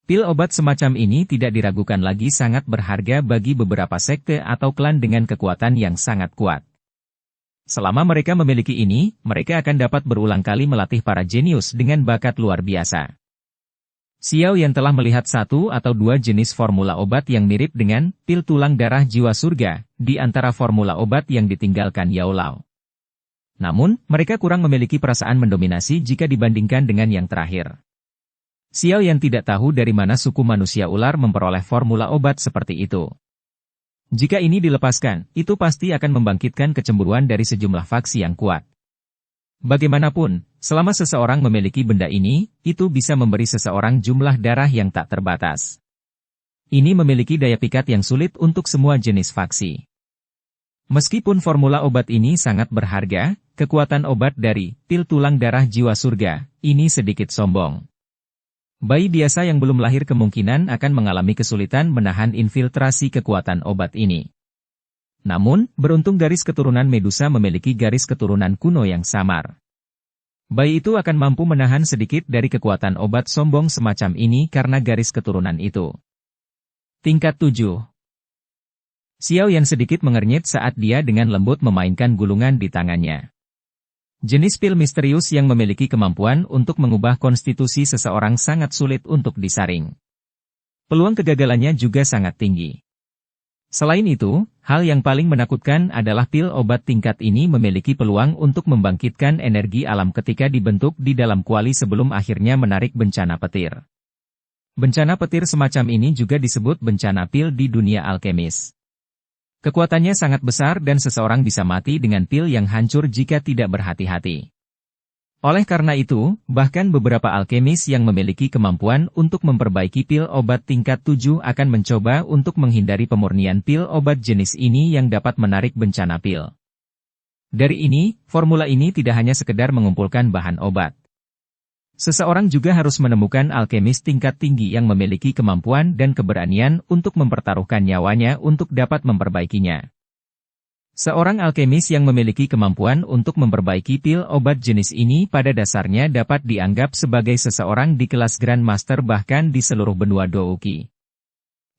Pil obat semacam ini tidak diragukan lagi sangat berharga bagi beberapa sekte atau klan dengan kekuatan yang sangat kuat. Selama mereka memiliki ini, mereka akan dapat berulang kali melatih para jenius dengan bakat luar biasa. Xiao Yan telah melihat 1 atau 2 jenis formula obat yang mirip dengan pil tulang darah jiwa surga, di antara formula obat yang ditinggalkan Yao Lao. Namun, mereka kurang memiliki perasaan mendominasi jika dibandingkan dengan yang terakhir. Xiao Yan tidak tahu dari mana suku manusia ular memperoleh formula obat seperti itu. Jika ini dilepaskan, itu pasti akan membangkitkan kecemburuan dari sejumlah faksi yang kuat. Bagaimanapun, selama seseorang memiliki benda ini, itu bisa memberi seseorang jumlah darah yang tak terbatas. Ini memiliki daya pikat yang sulit untuk semua jenis faksi. Meskipun formula obat ini sangat berharga, kekuatan obat dari pil tulang darah jiwa surga, ini sedikit sombong. Bayi biasa yang belum lahir kemungkinan akan mengalami kesulitan menahan infiltrasi kekuatan obat ini. Namun, beruntung garis keturunan Medusa memiliki garis keturunan kuno yang samar. Bayi itu akan mampu menahan sedikit dari kekuatan obat sombong semacam ini karena garis keturunan itu. Tingkat 7. Xiao Yan sedikit mengernyit saat dia dengan lembut memainkan gulungan di tangannya. Jenis pil misterius yang memiliki kemampuan untuk mengubah konstitusi seseorang sangat sulit untuk disaring. Peluang kegagalannya juga sangat tinggi. Selain itu, hal yang paling menakutkan adalah pil obat tingkat ini memiliki peluang untuk membangkitkan energi alam ketika dibentuk di dalam kuali sebelum akhirnya menarik bencana petir. Bencana petir semacam ini juga disebut bencana pil di dunia alkemis. Kekuatannya sangat besar dan seseorang bisa mati dengan pil yang hancur jika tidak berhati-hati. Oleh karena itu, bahkan beberapa alkemis yang memiliki kemampuan untuk memperbaiki pil obat tingkat 7 akan mencoba untuk menghindari pemurnian pil obat jenis ini yang dapat menarik bencana pil. Dari ini, formula ini tidak hanya sekedar mengumpulkan bahan obat. Seseorang juga harus menemukan alkemis tingkat tinggi yang memiliki kemampuan dan keberanian untuk mempertaruhkan nyawanya untuk dapat memperbaikinya. Seorang alkemis yang memiliki kemampuan untuk memperbaiki pil obat jenis ini pada dasarnya dapat dianggap sebagai seseorang di kelas Grandmaster bahkan di seluruh benua Douki.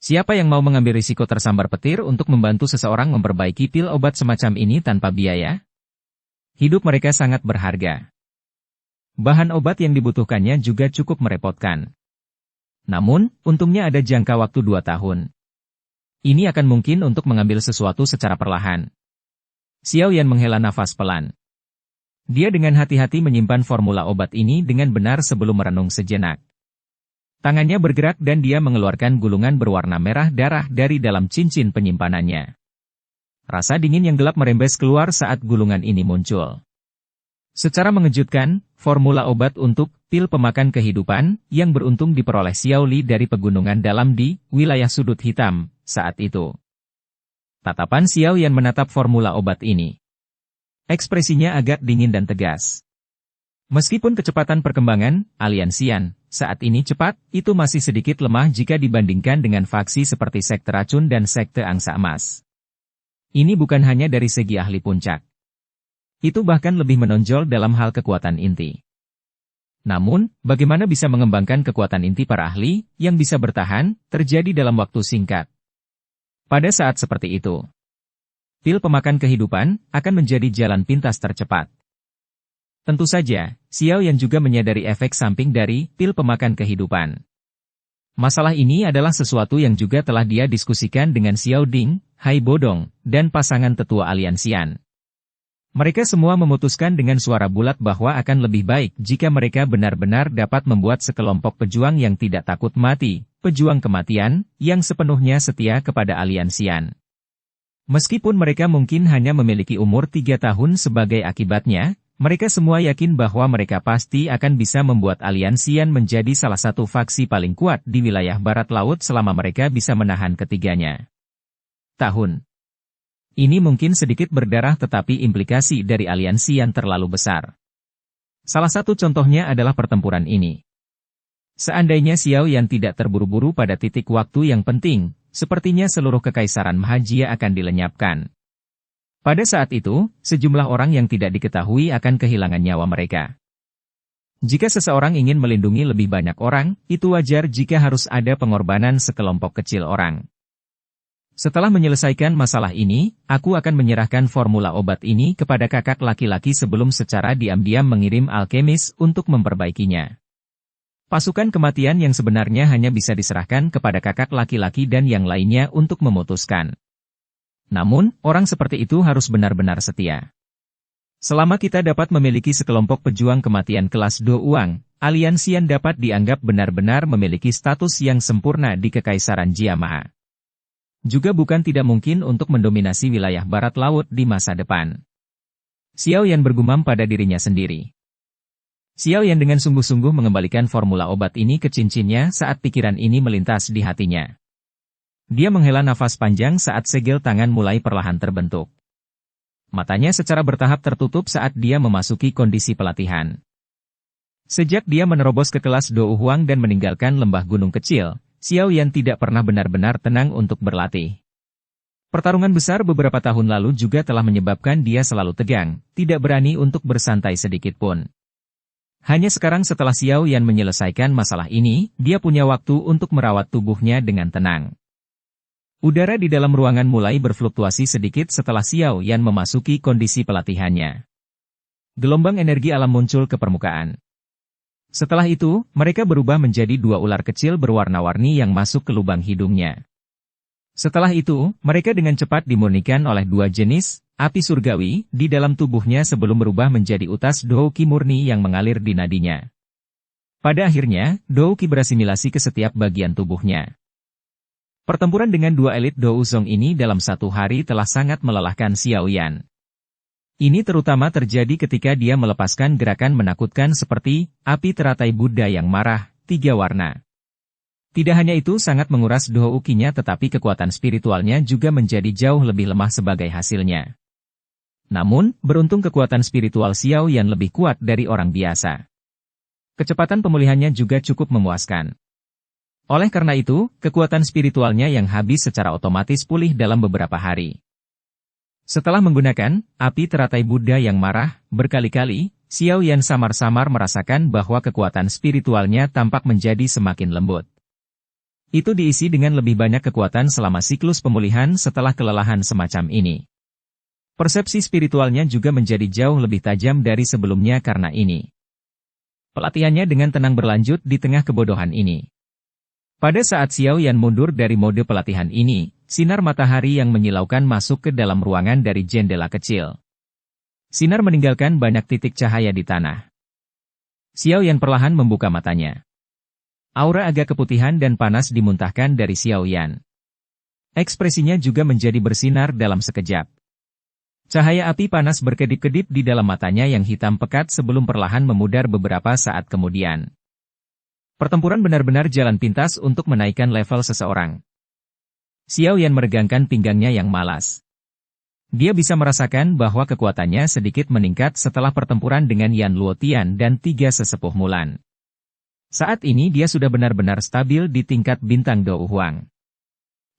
Siapa yang mau mengambil risiko tersambar petir untuk membantu seseorang memperbaiki pil obat semacam ini tanpa biaya? Hidup mereka sangat berharga. Bahan obat yang dibutuhkannya juga cukup merepotkan. Namun, untungnya ada jangka waktu 2 tahun. Ini akan mungkin untuk mengambil sesuatu secara perlahan. Xiao Yan menghela nafas pelan. Dia dengan hati-hati menyimpan formula obat ini dengan benar sebelum merenung sejenak. Tangannya bergerak dan dia mengeluarkan gulungan berwarna merah darah dari dalam cincin penyimpanannya. Rasa dingin yang gelap merembes keluar saat gulungan ini muncul. Secara mengejutkan, formula obat untuk pil pemakan kehidupan yang beruntung diperoleh Xiao Li dari pegunungan dalam di wilayah sudut hitam saat itu. Tatapan Xiao Yan menatap formula obat ini. Ekspresinya agak dingin dan tegas. Meskipun kecepatan perkembangan aliansian saat ini cepat, itu masih sedikit lemah jika dibandingkan dengan faksi seperti sekte racun dan sekte angsa emas. Ini bukan hanya dari segi ahli puncak. Itu bahkan lebih menonjol dalam hal kekuatan inti. Namun, bagaimana bisa mengembangkan kekuatan inti para ahli yang bisa bertahan terjadi dalam waktu singkat? Pada saat seperti itu, pil pemakan kehidupan akan menjadi jalan pintas tercepat. Tentu saja, Xiao Yan juga menyadari efek samping dari pil pemakan kehidupan. Masalah ini adalah sesuatu yang juga telah dia diskusikan dengan Xiao Ding, Hai Bodong, dan pasangan tetua aliansian. Mereka semua memutuskan dengan suara bulat bahwa akan lebih baik jika mereka benar-benar dapat membuat sekelompok pejuang yang tidak takut mati, pejuang kematian, yang sepenuhnya setia kepada aliansian. Meskipun mereka mungkin hanya memiliki umur 3 tahun sebagai akibatnya, mereka semua yakin bahwa mereka pasti akan bisa membuat aliansian menjadi salah satu faksi paling kuat di wilayah barat laut selama mereka bisa menahan ketiganya. Tahun. Ini mungkin sedikit berdarah tetapi implikasi dari aliansi yang terlalu besar. Salah satu contohnya adalah pertempuran ini. Seandainya Xiao Yan tidak terburu-buru pada titik waktu yang penting, sepertinya seluruh kekaisaran Mahajia akan dilenyapkan. Pada saat itu, sejumlah orang yang tidak diketahui akan kehilangan nyawa mereka. Jika seseorang ingin melindungi lebih banyak orang, itu wajar jika harus ada pengorbanan sekelompok kecil orang. Setelah menyelesaikan masalah ini, aku akan menyerahkan formula obat ini kepada kakak laki-laki sebelum secara diam-diam mengirim alkemis untuk memperbaikinya. Pasukan kematian yang sebenarnya hanya bisa diserahkan kepada kakak laki-laki dan yang lainnya untuk memutuskan. Namun, orang seperti itu harus benar-benar setia. Selama kita dapat memiliki sekelompok pejuang kematian kelas Do Uang, aliansian dapat dianggap benar-benar memiliki status yang sempurna di Kekaisaran Jiamaha. Juga bukan tidak mungkin untuk mendominasi wilayah barat laut di masa depan. Xiao Yan bergumam pada dirinya sendiri. Xiao Yan dengan sungguh-sungguh mengembalikan formula obat ini ke cincinnya saat pikiran ini melintas di hatinya. Dia menghela nafas panjang saat segel tangan mulai perlahan terbentuk. Matanya secara bertahap tertutup saat dia memasuki kondisi pelatihan. Sejak dia menerobos ke kelas Do Huang dan meninggalkan lembah gunung kecil, Xiao Yan tidak pernah benar-benar tenang untuk berlatih. Pertarungan besar beberapa tahun lalu juga telah menyebabkan dia selalu tegang, tidak berani untuk bersantai sedikit pun. Hanya sekarang setelah Xiao Yan menyelesaikan masalah ini, dia punya waktu untuk merawat tubuhnya dengan tenang. Udara di dalam ruangan mulai berfluktuasi sedikit setelah Xiao Yan memasuki kondisi pelatihannya. Gelombang energi alam muncul ke permukaan. Setelah itu, mereka berubah menjadi 2 ular kecil berwarna-warni yang masuk ke lubang hidungnya. Setelah itu, mereka dengan cepat dimurnikan oleh 2 jenis api surgawi di dalam tubuhnya sebelum berubah menjadi utas Douki murni yang mengalir di nadinya. Pada akhirnya, Douki berasimilasi ke setiap bagian tubuhnya. Pertempuran dengan 2 elit Douzong ini dalam 1 hari telah sangat melelahkan Xiao Yan. Ini terutama terjadi ketika dia melepaskan gerakan menakutkan seperti api teratai Buddha yang marah, 3 warna. Tidak hanya itu sangat menguras Douki-nya tetapi kekuatan spiritualnya juga menjadi jauh lebih lemah sebagai hasilnya. Namun, beruntung kekuatan spiritual Xiao Yan lebih kuat dari orang biasa. Kecepatan pemulihannya juga cukup memuaskan. Oleh karena itu, kekuatan spiritualnya yang habis secara otomatis pulih dalam beberapa hari. Setelah menggunakan api teratai Buddha yang marah berkali-kali, Xiao Yan samar-samar merasakan bahwa kekuatan spiritualnya tampak menjadi semakin lembut. Itu diisi dengan lebih banyak kekuatan selama siklus pemulihan setelah kelelahan semacam ini. Persepsi spiritualnya juga menjadi jauh lebih tajam dari sebelumnya karena ini. Pelatihannya dengan tenang berlanjut di tengah kebodohan ini. Pada saat Xiao Yan mundur dari mode pelatihan ini, sinar matahari yang menyilaukan masuk ke dalam ruangan dari jendela kecil. Sinar meninggalkan banyak titik cahaya di tanah. Xiao Yan perlahan membuka matanya. Aura agak keputihan dan panas dimuntahkan dari Xiao Yan. Ekspresinya juga menjadi bersinar dalam sekejap. Cahaya api panas berkedip-kedip di dalam matanya yang hitam pekat sebelum perlahan memudar beberapa saat kemudian. Pertempuran benar-benar jalan pintas untuk menaikkan level seseorang. Xiao Yan meregangkan pinggangnya yang malas. Dia bisa merasakan bahwa kekuatannya sedikit meningkat setelah pertempuran dengan Yan Luotian dan 3 sesepuh Mulan. Saat ini dia sudah benar-benar stabil di tingkat bintang Dou Huang.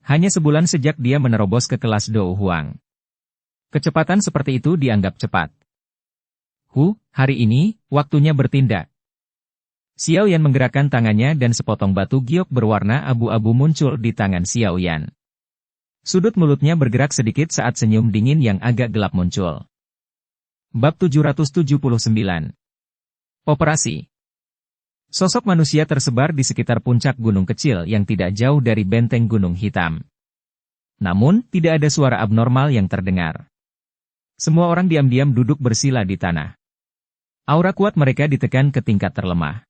Hanya sebulan sejak dia menerobos ke kelas Dou Huang. Kecepatan seperti itu dianggap cepat. Hari ini, waktunya bertindak. Xiao Yan menggerakkan tangannya dan sepotong batu giok berwarna abu-abu muncul di tangan Xiao Yan. Sudut mulutnya bergerak sedikit saat senyum dingin yang agak gelap muncul. Bab 779. Operasi. Sosok manusia tersebar di sekitar puncak gunung kecil yang tidak jauh dari benteng Gunung Hitam. Namun, tidak ada suara abnormal yang terdengar. Semua orang diam-diam duduk bersila di tanah. Aura kuat mereka ditekan ke tingkat terlemah.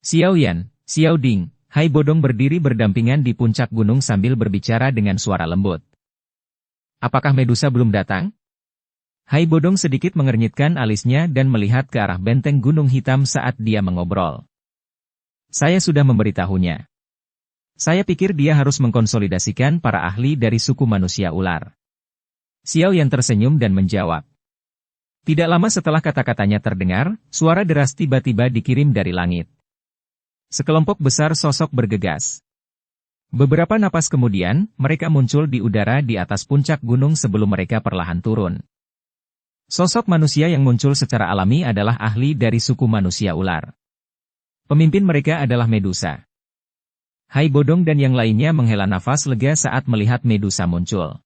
Xiao Yan, Xiao Ding, Hai Bodong berdiri berdampingan di puncak gunung sambil berbicara dengan suara lembut. Apakah Medusa belum datang? Hai Bodong sedikit mengernyitkan alisnya dan melihat ke arah benteng Gunung Hitam saat dia mengobrol. Saya sudah memberitahunya. Saya pikir dia harus mengkonsolidasikan para ahli dari suku manusia ular. Xiao Yan tersenyum dan menjawab. Tidak lama setelah kata-katanya terdengar, suara deras tiba-tiba dikirim dari langit. Sekelompok besar sosok bergegas. Beberapa napas kemudian, mereka muncul di udara di atas puncak gunung sebelum mereka perlahan turun. Sosok manusia yang muncul secara alami adalah ahli dari suku manusia ular. Pemimpin mereka adalah Medusa. Hai Bodong dan yang lainnya menghela nafas lega saat melihat Medusa muncul.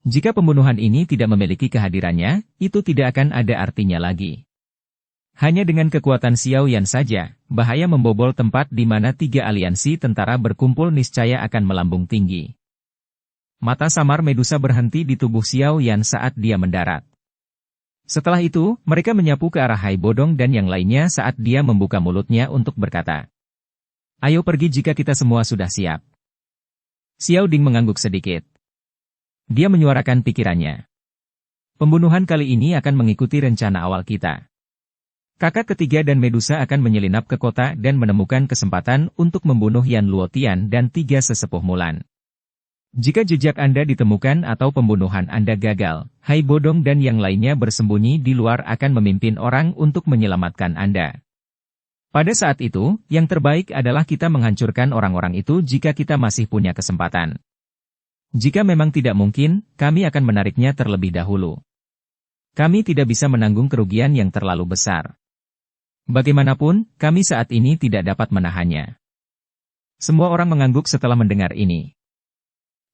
Jika pembunuhan ini tidak memiliki kehadirannya, itu tidak akan ada artinya lagi. Hanya dengan kekuatan Xiao Yan saja, bahaya membobol tempat di mana 3 aliansi tentara berkumpul niscaya akan melambung tinggi. Mata samar Medusa berhenti di tubuh Xiao Yan saat dia mendarat. Setelah itu, mereka menyapu ke arah Hai Bodong dan yang lainnya saat dia membuka mulutnya untuk berkata. Ayo pergi jika kita semua sudah siap. Xiao Ding mengangguk sedikit. Dia menyuarakan pikirannya. Pembunuhan kali ini akan mengikuti rencana awal kita. Kakak ketiga dan Medusa akan menyelinap ke kota dan menemukan kesempatan untuk membunuh Yan Luotian dan 3 sesepuh Mulan. Jika jejak Anda ditemukan atau pembunuhan Anda gagal, Hai Bodong dan yang lainnya bersembunyi di luar akan memimpin orang untuk menyelamatkan Anda. Pada saat itu, yang terbaik adalah kita menghancurkan orang-orang itu jika kita masih punya kesempatan. Jika memang tidak mungkin, kami akan menariknya terlebih dahulu. Kami tidak bisa menanggung kerugian yang terlalu besar. Bagaimanapun, kami saat ini tidak dapat menahannya. Semua orang mengangguk setelah mendengar ini.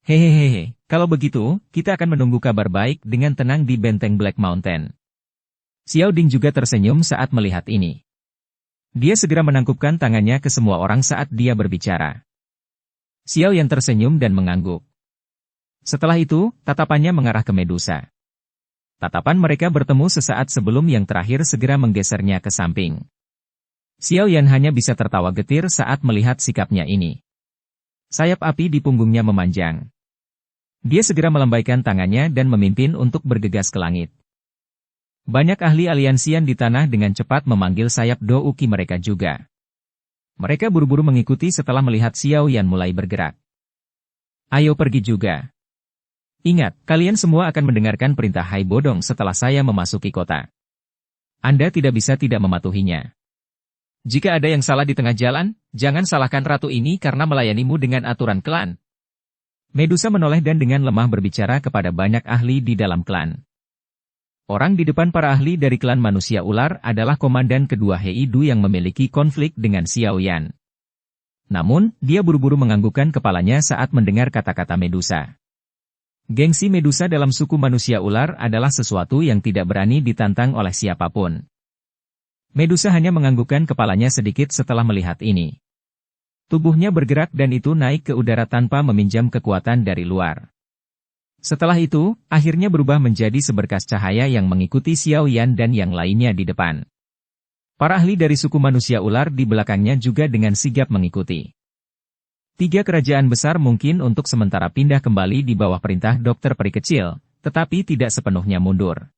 Hehehe, kalau begitu, kita akan menunggu kabar baik dengan tenang di benteng Black Mountain. Xiao Ding juga tersenyum saat melihat ini. Dia segera menangkupkan tangannya ke semua orang saat dia berbicara. Xiao Yan tersenyum dan mengangguk. Setelah itu, tatapannya mengarah ke Medusa. Tatapan mereka bertemu sesaat sebelum yang terakhir segera menggesernya ke samping. Xiao Yan hanya bisa tertawa getir saat melihat sikapnya ini. Sayap api di punggungnya memanjang. Dia segera melambaikan tangannya dan memimpin untuk bergegas ke langit. Banyak ahli aliansian di tanah dengan cepat memanggil sayap Douki mereka juga. Mereka buru-buru mengikuti setelah melihat Xiao Yan mulai bergerak. Ayo pergi juga. Ingat, kalian semua akan mendengarkan perintah Hai Bodong setelah saya memasuki kota. Anda tidak bisa tidak mematuhinya. Jika ada yang salah di tengah jalan, jangan salahkan ratu ini karena melayanimu dengan aturan klan. Medusa menoleh dan dengan lemah berbicara kepada banyak ahli di dalam klan. Orang di depan para ahli dari klan manusia ular adalah komandan kedua Heidu yang memiliki konflik dengan Xiao Yan. Namun, dia buru-buru menganggukkan kepalanya saat mendengar kata-kata Medusa. Gengsi Medusa dalam suku manusia ular adalah sesuatu yang tidak berani ditantang oleh siapapun. Medusa hanya menganggukkan kepalanya sedikit setelah melihat ini. Tubuhnya bergerak dan itu naik ke udara tanpa meminjam kekuatan dari luar. Setelah itu, akhirnya berubah menjadi seberkas cahaya yang mengikuti Xiao Yan dan yang lainnya di depan. Para ahli dari suku manusia ular di belakangnya juga dengan sigap mengikuti. 3 kerajaan besar mungkin untuk sementara pindah kembali di bawah perintah Dokter Peri Kecil, tetapi tidak sepenuhnya mundur.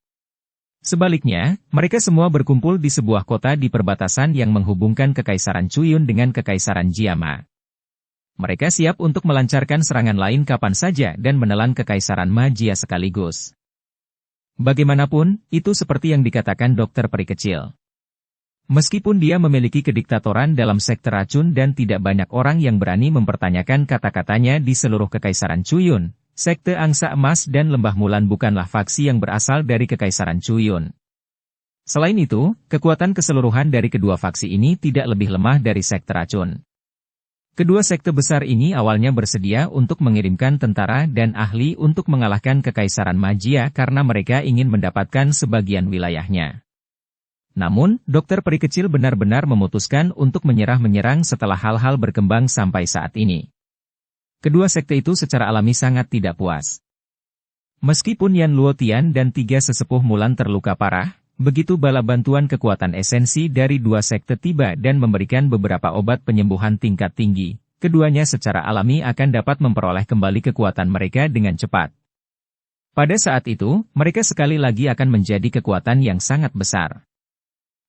Sebaliknya, mereka semua berkumpul di sebuah kota di perbatasan yang menghubungkan Kekaisaran Chuyun dengan Kekaisaran Jiama. Mereka siap untuk melancarkan serangan lain kapan saja dan menelan Kekaisaran Magia sekaligus. Bagaimanapun, itu seperti yang dikatakan Dokter Peri Kecil. Meskipun dia memiliki kediktatoran dalam sekte racun dan tidak banyak orang yang berani mempertanyakan kata-katanya di seluruh Kekaisaran Chuyun, sekte Angsa Emas dan Lembah Mulan bukanlah faksi yang berasal dari Kekaisaran Chuyun. Selain itu, kekuatan keseluruhan dari kedua faksi ini tidak lebih lemah dari sekte racun. Kedua sekte besar ini awalnya bersedia untuk mengirimkan tentara dan ahli untuk mengalahkan Kekaisaran Magia karena mereka ingin mendapatkan sebagian wilayahnya. Namun, Dokter Peri Kecil benar-benar memutuskan untuk menyerang setelah hal-hal berkembang sampai saat ini. Kedua sekte itu secara alami sangat tidak puas. Meskipun Yan Luotian dan 3 sesepuh Mulan terluka parah, begitu bala bantuan kekuatan esensi dari 2 sekte tiba dan memberikan beberapa obat penyembuhan tingkat tinggi, keduanya secara alami akan dapat memperoleh kembali kekuatan mereka dengan cepat. Pada saat itu, mereka sekali lagi akan menjadi kekuatan yang sangat besar.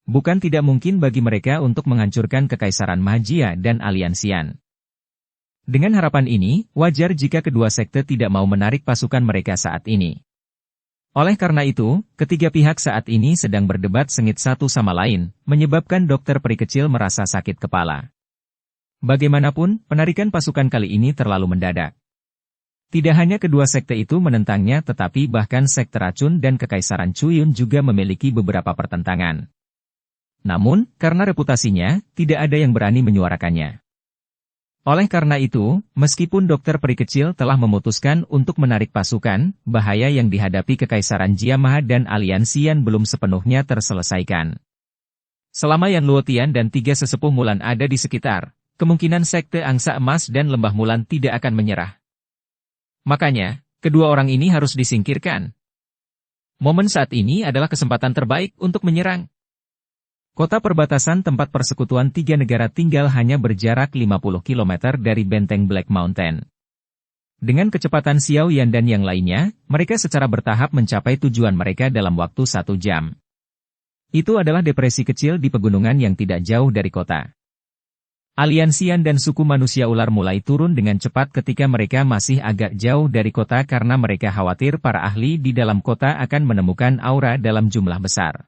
Bukan tidak mungkin bagi mereka untuk menghancurkan Kekaisaran Magia dan Aliansian. Dengan harapan ini, wajar jika kedua sekte tidak mau menarik pasukan mereka saat ini. Oleh karena itu, ketiga pihak saat ini sedang berdebat sengit satu sama lain, menyebabkan Dokter Peri Kecil merasa sakit kepala. Bagaimanapun, penarikan pasukan kali ini terlalu mendadak. Tidak hanya kedua sekte itu menentangnya tetapi bahkan sekte racun dan Kekaisaran Chuyun juga memiliki beberapa pertentangan. Namun, karena reputasinya, tidak ada yang berani menyuarakannya. Oleh karena itu, meskipun Dokter Peri Kecil telah memutuskan untuk menarik pasukan, bahaya yang dihadapi Kekaisaran Jiama dan Aliansian belum sepenuhnya terselesaikan. Selama Yan Luotian dan 3 sesepuh Mulan ada di sekitar, kemungkinan sekte Angsa Emas dan Lembah Mulan tidak akan menyerah. Makanya, kedua orang ini harus disingkirkan. Momen saat ini adalah kesempatan terbaik untuk menyerang. Kota perbatasan tempat persekutuan 3 negara tinggal hanya berjarak 50 km dari benteng Black Mountain. Dengan kecepatan Xiao Yan dan yang lainnya, mereka secara bertahap mencapai tujuan mereka dalam waktu 1 jam. Itu adalah depresi kecil di pegunungan yang tidak jauh dari kota. Aliansian dan suku manusia ular mulai turun dengan cepat ketika mereka masih agak jauh dari kota karena mereka khawatir para ahli di dalam kota akan menemukan aura dalam jumlah besar.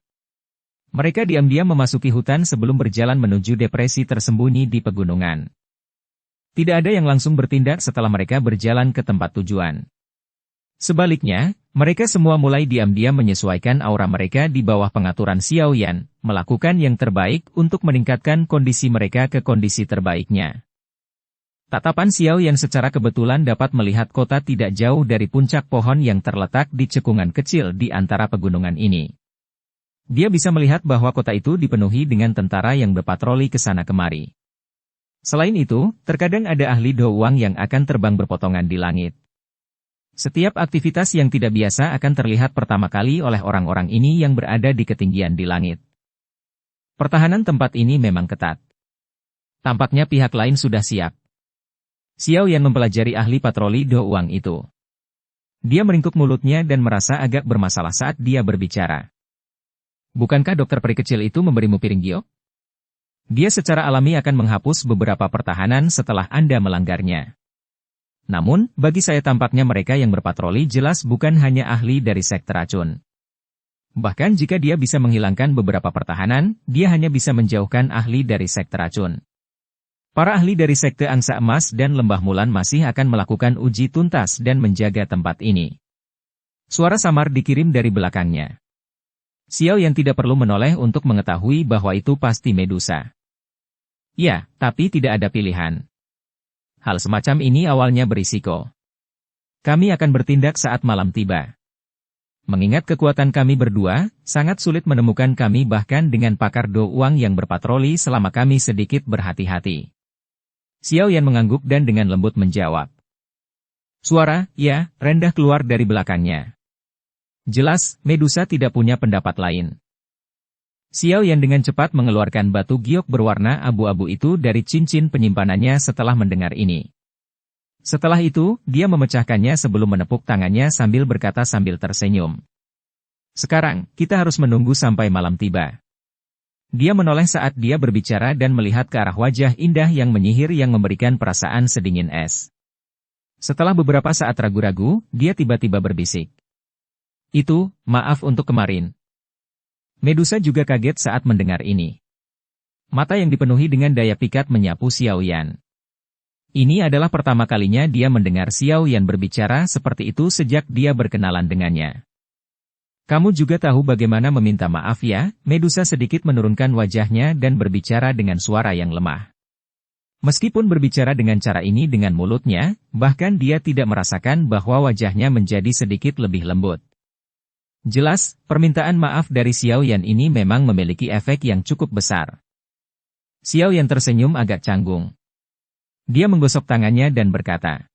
Mereka diam-diam memasuki hutan sebelum berjalan menuju depresi tersembunyi di pegunungan. Tidak ada yang langsung bertindak setelah mereka berjalan ke tempat tujuan. Sebaliknya, mereka semua mulai diam-diam menyesuaikan aura mereka di bawah pengaturan Xiao Yan, melakukan yang terbaik untuk meningkatkan kondisi mereka ke kondisi terbaiknya. Tatapan Xiao Yan secara kebetulan dapat melihat kota tidak jauh dari puncak pohon yang terletak di cekungan kecil di antara pegunungan ini. Dia bisa melihat bahwa kota itu dipenuhi dengan tentara yang berpatroli ke sana kemari. Selain itu, terkadang ada ahli doang yang akan terbang berpotongan di langit. Setiap aktivitas yang tidak biasa akan terlihat pertama kali oleh orang-orang ini yang berada di ketinggian di langit. Pertahanan tempat ini memang ketat. Tampaknya pihak lain sudah siap. Xiao Yan mempelajari ahli patroli doang itu. Dia meringkuk mulutnya dan merasa agak bermasalah saat dia berbicara. Bukankah Dokter Peri Kecil itu memberimu piring giok? Dia secara alami akan menghapus beberapa pertahanan setelah Anda melanggarnya. Namun, bagi saya tampaknya mereka yang berpatroli jelas bukan hanya ahli dari sekte racun. Bahkan jika dia bisa menghilangkan beberapa pertahanan, dia hanya bisa menjauhkan ahli dari sekte racun. Para ahli dari sekte Angsa Emas dan Lembah Mulan masih akan melakukan uji tuntas dan menjaga tempat ini. Suara samar dikirim dari belakangnya. Xiao Yan tidak perlu menoleh untuk mengetahui bahwa itu pasti Medusa. Ya, tapi tidak ada pilihan. Hal semacam ini awalnya berisiko. Kami akan bertindak saat malam tiba. Mengingat kekuatan kami berdua, sangat sulit menemukan kami bahkan dengan pakar Do Uang yang berpatroli selama kami sedikit berhati-hati. Xiao Yan mengangguk dan dengan lembut menjawab. Suara, ya, rendah keluar dari belakangnya. Jelas, Medusa tidak punya pendapat lain. Xiao Yan dengan cepat mengeluarkan batu giok berwarna abu-abu itu dari cincin penyimpanannya setelah mendengar ini. Setelah itu, dia memecahkannya sebelum menepuk tangannya sambil berkata sambil tersenyum. Sekarang, kita harus menunggu sampai malam tiba. Dia menoleh saat dia berbicara dan melihat ke arah wajah indah yang menyihir yang memberikan perasaan sedingin es. Setelah beberapa saat ragu-ragu, dia tiba-tiba berbisik. Itu, maaf untuk kemarin. Medusa juga kaget saat mendengar ini. Mata yang dipenuhi dengan daya pikat menyapu Xiao Yan. Ini adalah pertama kalinya dia mendengar Xiao Yan berbicara seperti itu sejak dia berkenalan dengannya. Kamu juga tahu bagaimana meminta maaf ya? Medusa sedikit menurunkan wajahnya dan berbicara dengan suara yang lemah. Meskipun berbicara dengan cara ini dengan mulutnya, bahkan dia tidak merasakan bahwa wajahnya menjadi sedikit lebih lembut. Jelas, permintaan maaf dari Xiao Yan ini memang memiliki efek yang cukup besar. Xiao Yan tersenyum agak canggung. Dia menggosok tangannya dan berkata,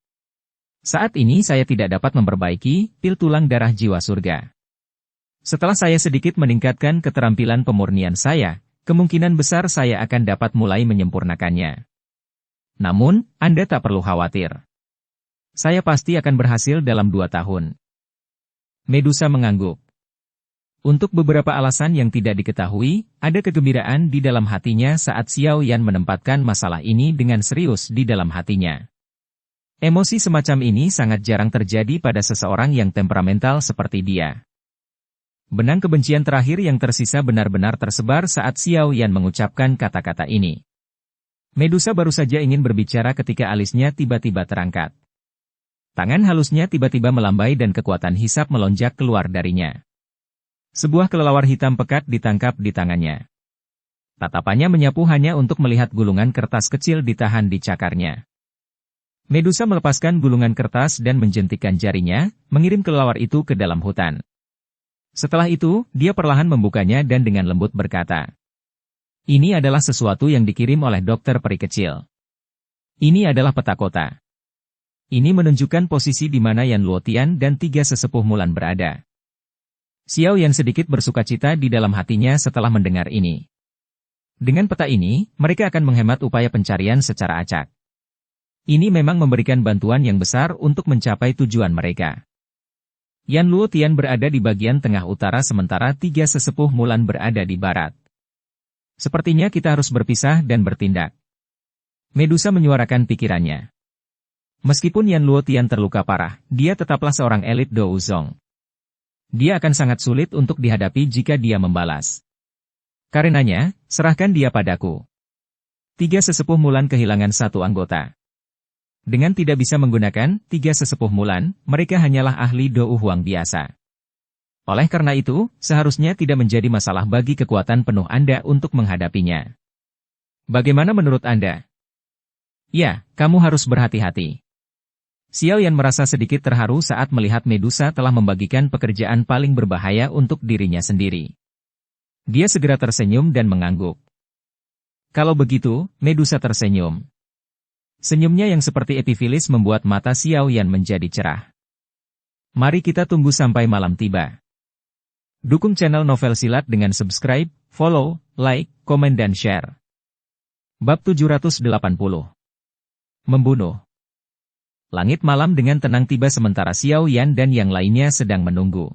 saat ini saya tidak dapat memperbaiki pil tulang darah jiwa surga. Setelah saya sedikit meningkatkan keterampilan pemurnian saya, kemungkinan besar saya akan dapat mulai menyempurnakannya. Namun, Anda tak perlu khawatir. Saya pasti akan berhasil dalam 2 tahun. Medusa mengangguk. Untuk beberapa alasan yang tidak diketahui, ada kegembiraan di dalam hatinya saat Xiao Yan menempatkan masalah ini dengan serius di dalam hatinya. Emosi semacam ini sangat jarang terjadi pada seseorang yang temperamental seperti dia. Benang kebencian terakhir yang tersisa benar-benar tersebar saat Xiao Yan mengucapkan kata-kata ini. Medusa baru saja ingin berbicara ketika alisnya tiba-tiba terangkat. Tangan halusnya tiba-tiba melambai dan kekuatan hisap melonjak keluar darinya. Sebuah kelelawar hitam pekat ditangkap di tangannya. Tatapannya menyapu hanya untuk melihat gulungan kertas kecil ditahan di cakarnya. Medusa melepaskan gulungan kertas dan menjentikkan jarinya, mengirim kelelawar itu ke dalam hutan. Setelah itu, dia perlahan membukanya dan dengan lembut berkata, ini adalah sesuatu yang dikirim oleh dokter peri kecil. Ini adalah peta kota. Ini menunjukkan posisi di mana Yan Luotian dan 3 sesepuh Mulan berada. Xiao Yan sedikit bersukacita di dalam hatinya setelah mendengar ini. Dengan peta ini, mereka akan menghemat upaya pencarian secara acak. Ini memang memberikan bantuan yang besar untuk mencapai tujuan mereka. Yan Luotian berada di bagian tengah utara sementara 3 sesepuh Mulan berada di barat. Sepertinya kita harus berpisah dan bertindak. Medusa menyuarakan pikirannya. Meskipun Yan Luotian terluka parah, dia tetaplah seorang elit Do Uzong. Dia akan sangat sulit untuk dihadapi jika dia membalas. Karenanya, serahkan dia padaku. 3 sesepuh Mulan kehilangan 1 anggota. Dengan tidak bisa menggunakan 3 sesepuh Mulan, mereka hanyalah ahli Do Huang biasa. Oleh karena itu, seharusnya tidak menjadi masalah bagi kekuatan penuh Anda untuk menghadapinya. Bagaimana menurut Anda? Ya, kamu harus berhati-hati. Xiao Yan merasa sedikit terharu saat melihat Medusa telah membagikan pekerjaan paling berbahaya untuk dirinya sendiri. Dia segera tersenyum dan mengangguk. Kalau begitu, Medusa tersenyum. Senyumnya yang seperti epifilis membuat mata Xiao Yan menjadi cerah. Mari kita tunggu sampai malam tiba. Dukung channel Novel Silat dengan subscribe, follow, like, komen dan share. Bab 780. Membunuh. Langit malam dengan tenang tiba sementara Xiao Yan dan yang lainnya sedang menunggu.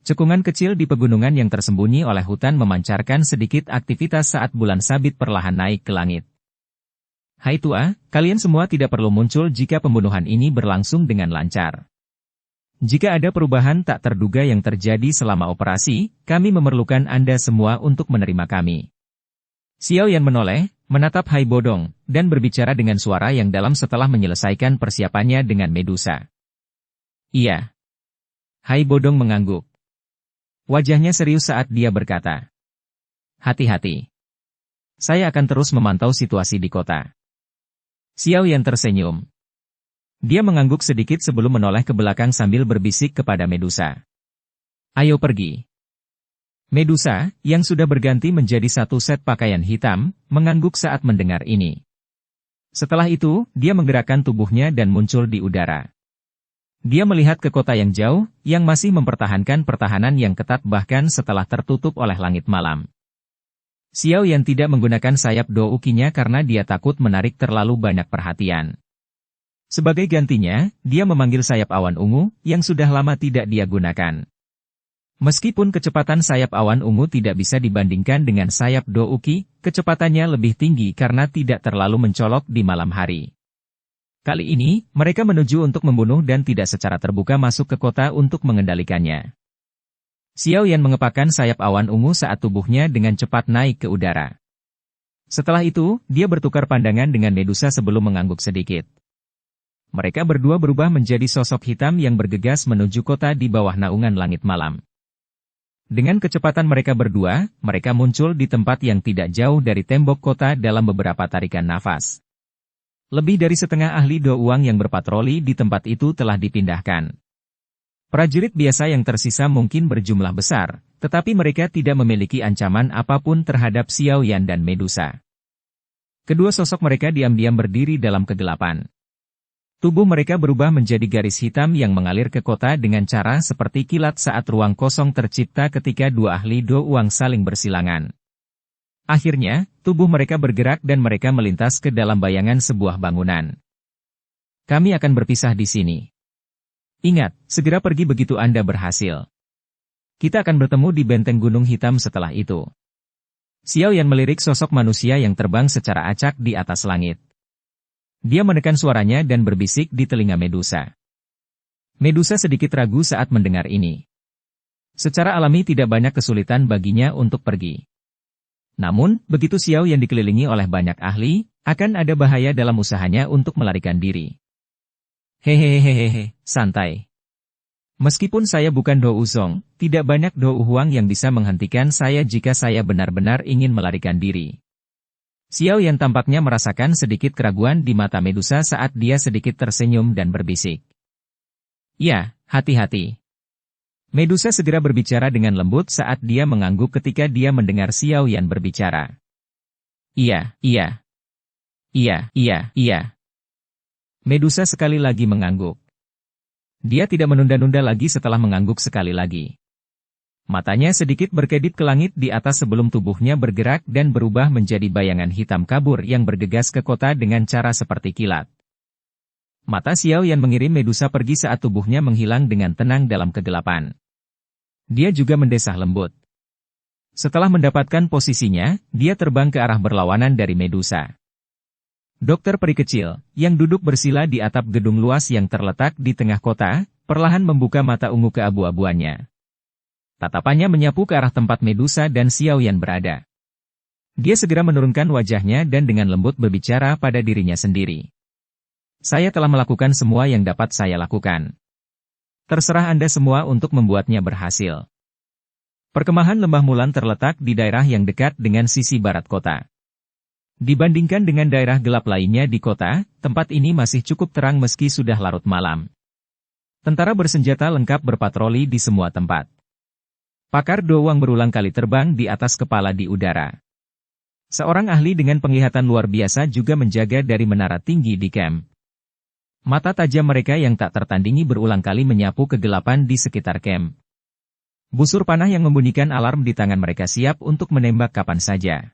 Cekungan kecil di pegunungan yang tersembunyi oleh hutan memancarkan sedikit aktivitas saat bulan sabit perlahan naik ke langit. Hai Tua, kalian semua tidak perlu muncul jika pembunuhan ini berlangsung dengan lancar. Jika ada perubahan tak terduga yang terjadi selama operasi, kami memerlukan Anda semua untuk menerima kami. Xiao Yan menoleh, menatap Hai Bodong, dan berbicara dengan suara yang dalam setelah menyelesaikan persiapannya dengan Medusa. Iya. Hai Bodong mengangguk. Wajahnya serius saat dia berkata. Hati-hati. Saya akan terus memantau situasi di kota. Xiao Yan tersenyum. Dia mengangguk sedikit sebelum menoleh ke belakang sambil berbisik kepada Medusa. Ayo pergi. Medusa, yang sudah berganti menjadi satu set pakaian hitam, mengangguk saat mendengar ini. Setelah itu, dia menggerakkan tubuhnya dan muncul di udara. Dia melihat ke kota yang jauh, yang masih mempertahankan pertahanan yang ketat bahkan setelah tertutup oleh langit malam. Xiao Yan tidak menggunakan sayap doukinya karena dia takut menarik terlalu banyak perhatian. Sebagai gantinya, dia memanggil sayap awan ungu, yang sudah lama tidak dia gunakan. Meskipun kecepatan sayap awan ungu tidak bisa dibandingkan dengan sayap douki, kecepatannya lebih tinggi karena tidak terlalu mencolok di malam hari. Kali ini, mereka menuju untuk membunuh dan tidak secara terbuka masuk ke kota untuk mengendalikannya. Xiao Yan mengepakkan sayap awan ungu saat tubuhnya dengan cepat naik ke udara. Setelah itu, dia bertukar pandangan dengan Medusa sebelum mengangguk sedikit. Mereka berdua berubah menjadi sosok hitam yang bergegas menuju kota di bawah naungan langit malam. Dengan kecepatan mereka berdua, mereka muncul di tempat yang tidak jauh dari tembok kota dalam beberapa tarikan nafas. Lebih dari setengah ahli Do Uang yang berpatroli di tempat itu telah dipindahkan. Prajurit biasa yang tersisa mungkin berjumlah besar, tetapi mereka tidak memiliki ancaman apapun terhadap Xiao Yan dan Medusa. Kedua sosok mereka diam-diam berdiri dalam kegelapan. Tubuh mereka berubah menjadi garis hitam yang mengalir ke kota dengan cara seperti kilat saat ruang kosong tercipta ketika dua ahli Do Uang saling bersilangan. Akhirnya, tubuh mereka bergerak dan mereka melintas ke dalam bayangan sebuah bangunan. Kami akan berpisah di sini. Ingat, segera pergi begitu Anda berhasil. Kita akan bertemu di benteng Gunung Hitam setelah itu. Xiao Yan melirik sosok manusia yang terbang secara acak di atas langit. Dia menekan suaranya dan berbisik di telinga Medusa. Medusa sedikit ragu saat mendengar ini. Secara alami tidak banyak kesulitan baginya untuk pergi. Namun, begitu Xiao Yan dikelilingi oleh banyak ahli, akan ada bahaya dalam usahanya untuk melarikan diri. Hehehehehe, santai. Meskipun saya bukan Dou Zong, tidak banyak Dou Huang yang bisa menghentikan saya jika saya benar-benar ingin melarikan diri. Xiao Yan tampaknya merasakan sedikit keraguan di mata Medusa saat dia sedikit tersenyum dan berbisik. Ya, hati-hati. Medusa segera berbicara dengan lembut saat dia mengangguk ketika dia mendengar Xiao Yan berbicara. Iya, iya. Iya, iya, iya. Medusa sekali lagi mengangguk. Dia tidak menunda-nunda lagi setelah mengangguk sekali lagi. Matanya sedikit berkedip ke langit di atas sebelum tubuhnya bergerak dan berubah menjadi bayangan hitam kabur yang bergegas ke kota dengan cara seperti kilat. Mata Xiao Yan mengirim Medusa pergi saat tubuhnya menghilang dengan tenang dalam kegelapan. Dia juga mendesah lembut. Setelah mendapatkan posisinya, dia terbang ke arah berlawanan dari Medusa. Dokter peri kecil, yang duduk bersila di atap gedung luas yang terletak di tengah kota, perlahan membuka mata ungu keabu-abuannya. Tatapannya menyapu ke arah tempat Medusa dan Xiao Yan berada. Dia segera menurunkan wajahnya dan dengan lembut berbicara pada dirinya sendiri. Saya telah melakukan semua yang dapat saya lakukan. Terserah Anda semua untuk membuatnya berhasil. Perkemahan Lembah Mulan terletak di daerah yang dekat dengan sisi barat kota. Dibandingkan dengan daerah gelap lainnya di kota, tempat ini masih cukup terang meski sudah larut malam. Tentara bersenjata lengkap berpatroli di semua tempat. Pakar Do Wang berulang kali terbang di atas kepala di udara. Seorang ahli dengan penglihatan luar biasa juga menjaga dari menara tinggi di camp. Mata tajam mereka yang tak tertandingi berulang kali menyapu kegelapan di sekitar camp. Busur panah yang membunyikan alarm di tangan mereka siap untuk menembak kapan saja.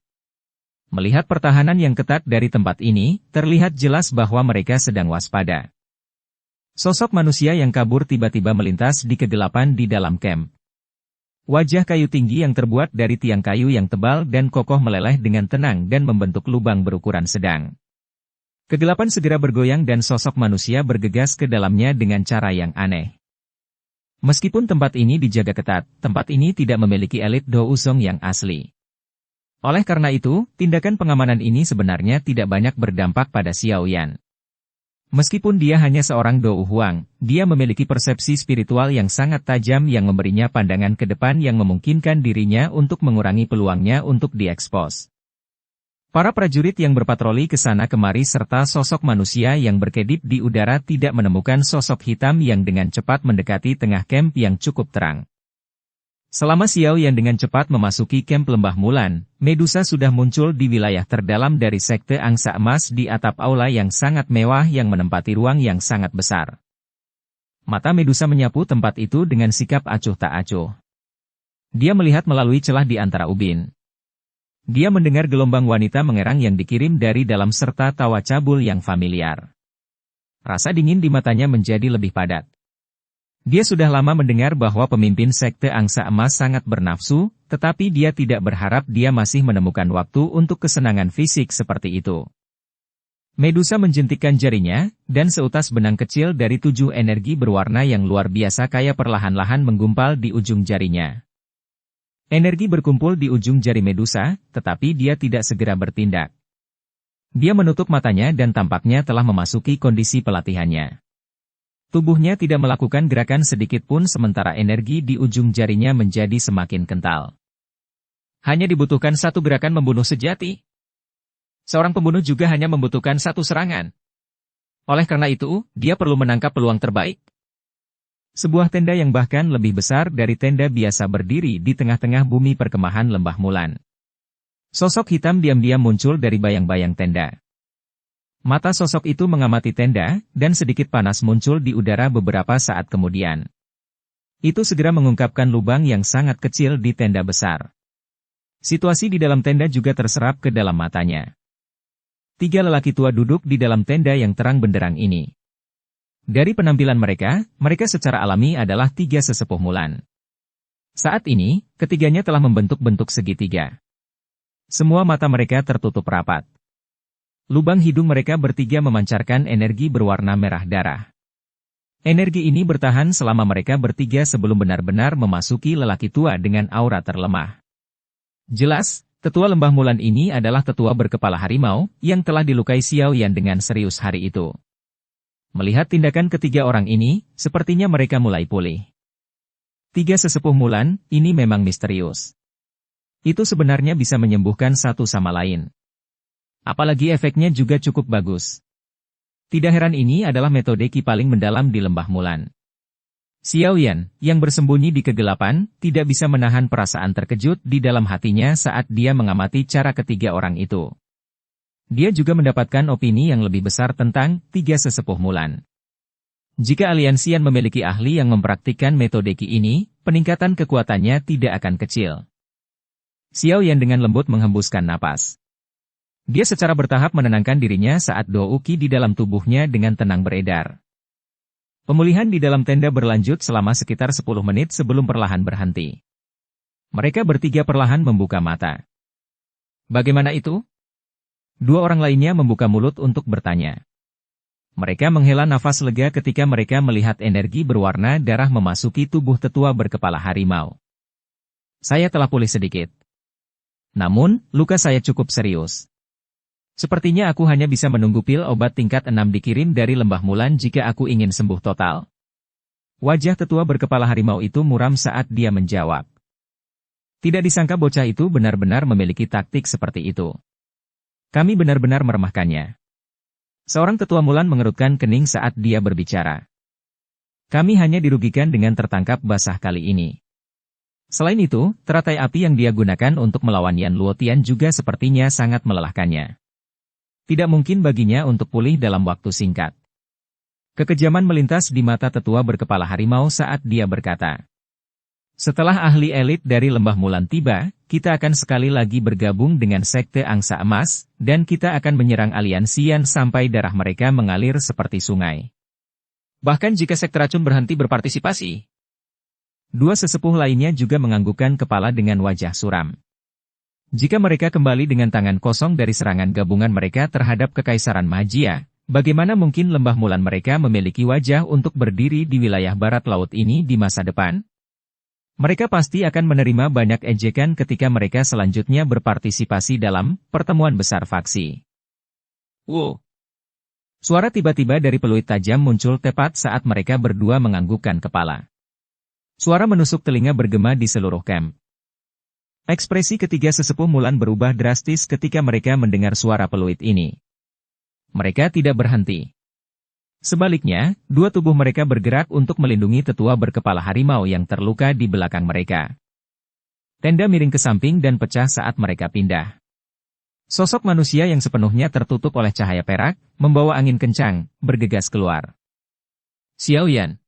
Melihat pertahanan yang ketat dari tempat ini, terlihat jelas bahwa mereka sedang waspada. Sosok manusia yang kabur tiba-tiba melintas di kegelapan di dalam camp. Wajah kayu tinggi yang terbuat dari tiang kayu yang tebal dan kokoh meleleh dengan tenang dan membentuk lubang berukuran sedang. Kegelapan segera bergoyang dan sosok manusia bergegas ke dalamnya dengan cara yang aneh. Meskipun tempat ini dijaga ketat, tempat ini tidak memiliki elit Do Usong yang asli. Oleh karena itu, tindakan pengamanan ini sebenarnya tidak banyak berdampak pada Xiao Yan. Meskipun dia hanya seorang Do Huang, dia memiliki persepsi spiritual yang sangat tajam yang memberinya pandangan ke depan yang memungkinkan dirinya untuk mengurangi peluangnya untuk diekspos. Para prajurit yang berpatroli ke sana kemari serta sosok manusia yang berkedip di udara tidak menemukan sosok hitam yang dengan cepat mendekati tengah camp yang cukup terang. Selama Xiao Yan dengan cepat memasuki camp Lembah Mulan, Medusa sudah muncul di wilayah terdalam dari Sekte Angsa Emas di atap aula yang sangat mewah yang menempati ruang yang sangat besar. Mata Medusa menyapu tempat itu dengan sikap acuh tak acuh. Dia melihat melalui celah di antara ubin. Dia mendengar gelombang wanita mengerang yang dikirim dari dalam serta tawa cabul yang familiar. Rasa dingin di matanya menjadi lebih padat. Dia sudah lama mendengar bahwa pemimpin Sekte Angsa Emas sangat bernafsu, tetapi dia tidak berharap dia masih menemukan waktu untuk kesenangan fisik seperti itu. Medusa menjentikkan jarinya, dan seutas benang kecil dari 7 energi berwarna yang luar biasa kaya perlahan-lahan menggumpal di ujung jarinya. Energi berkumpul di ujung jari Medusa, tetapi dia tidak segera bertindak. Dia menutup matanya dan tampaknya telah memasuki kondisi pelatihannya. Tubuhnya tidak melakukan gerakan sedikit pun sementara energi di ujung jarinya menjadi semakin kental. Hanya dibutuhkan satu gerakan membunuh sejati. Seorang pembunuh juga hanya membutuhkan satu serangan. Oleh karena itu, dia perlu menangkap peluang terbaik. Sebuah tenda yang bahkan lebih besar dari tenda biasa berdiri di tengah-tengah bumi perkemahan Lembah Mulan. Sosok hitam diam-diam muncul dari bayang-bayang tenda. Mata sosok itu mengamati tenda, dan sedikit panas muncul di udara beberapa saat kemudian. Itu segera mengungkapkan lubang yang sangat kecil di tenda besar. Situasi di dalam tenda juga terserap ke dalam matanya. 3 lelaki tua duduk di dalam tenda yang terang benderang ini. Dari penampilan mereka secara alami adalah 3 sesepuh Mulan. Saat ini, ketiganya telah membentuk bentuk segitiga. Semua mata mereka tertutup rapat. Lubang hidung mereka bertiga memancarkan energi berwarna merah darah. Energi ini bertahan selama mereka bertiga sebelum benar-benar memasuki lelaki tua dengan aura terlemah. Jelas, tetua Lembah Mulan ini adalah tetua berkepala harimau yang telah dilukai Xiao Yan dengan serius hari itu. Melihat tindakan ketiga orang ini, sepertinya mereka mulai pulih. 3 sesepuh Mulan, ini memang misterius. Itu sebenarnya bisa menyembuhkan satu sama lain. Apalagi efeknya juga cukup bagus. Tidak heran ini adalah metode Qi paling mendalam di Lembah Mulan. Xiao Yan, yang bersembunyi di kegelapan, tidak bisa menahan perasaan terkejut di dalam hatinya saat dia mengamati cara ketiga orang itu. Dia juga mendapatkan opini yang lebih besar tentang 3 sesepuh Mulan. Jika Aliansian memiliki ahli yang mempraktikkan metode Qi ini, peningkatan kekuatannya tidak akan kecil. Xiao Yan dengan lembut menghembuskan napas. Dia secara bertahap menenangkan dirinya saat Dou Qi di dalam tubuhnya dengan tenang beredar. Pemulihan di dalam tenda berlanjut selama sekitar 10 menit sebelum perlahan berhenti. Mereka bertiga perlahan membuka mata. Bagaimana itu? 2 orang lainnya membuka mulut untuk bertanya. Mereka menghela nafas lega ketika mereka melihat energi berwarna darah memasuki tubuh tetua berkepala harimau. Saya telah pulih sedikit. Namun, luka saya cukup serius. Sepertinya aku hanya bisa menunggu pil obat tingkat 6 dikirim dari Lembah Mulan jika aku ingin sembuh total. Wajah tetua berkepala harimau itu muram saat dia menjawab. Tidak disangka bocah itu benar-benar memiliki taktik seperti itu. Kami benar-benar meremehkannya. Seorang tetua Mulan mengerutkan kening saat dia berbicara. Kami hanya dirugikan dengan tertangkap basah kali ini. Selain itu, teratai api yang dia gunakan untuk melawan Yan Luotian juga sepertinya sangat melelahkannya. Tidak mungkin baginya untuk pulih dalam waktu singkat. Kekejaman melintas di mata tetua berkepala harimau saat dia berkata. Setelah ahli elit dari Lembah Mulan tiba, kita akan sekali lagi bergabung dengan Sekte Angsa Emas, dan kita akan menyerang Aliansian sampai darah mereka mengalir seperti sungai. Bahkan jika Sekte Racun berhenti berpartisipasi. 2 sesepuh lainnya juga menganggukkan kepala dengan wajah suram. Jika mereka kembali dengan tangan kosong dari serangan gabungan mereka terhadap Kekaisaran Magia, bagaimana mungkin Lembah Mulan mereka memiliki wajah untuk berdiri di wilayah barat laut ini di masa depan? Mereka pasti akan menerima banyak ejekan ketika mereka selanjutnya berpartisipasi dalam pertemuan besar faksi. Wow! Suara tiba-tiba dari peluit tajam muncul tepat saat mereka berdua menganggukkan kepala. Suara menusuk telinga bergema di seluruh camp. Ekspresi ketiga sesepuh Mulan berubah drastis ketika mereka mendengar suara peluit ini. Mereka tidak berhenti. Sebaliknya, dua tubuh mereka bergerak untuk melindungi tetua berkepala harimau yang terluka di belakang mereka. Tenda miring ke samping dan pecah saat mereka pindah. Sosok manusia yang sepenuhnya tertutup oleh cahaya perak, membawa angin kencang, bergegas keluar. Xiao Yan,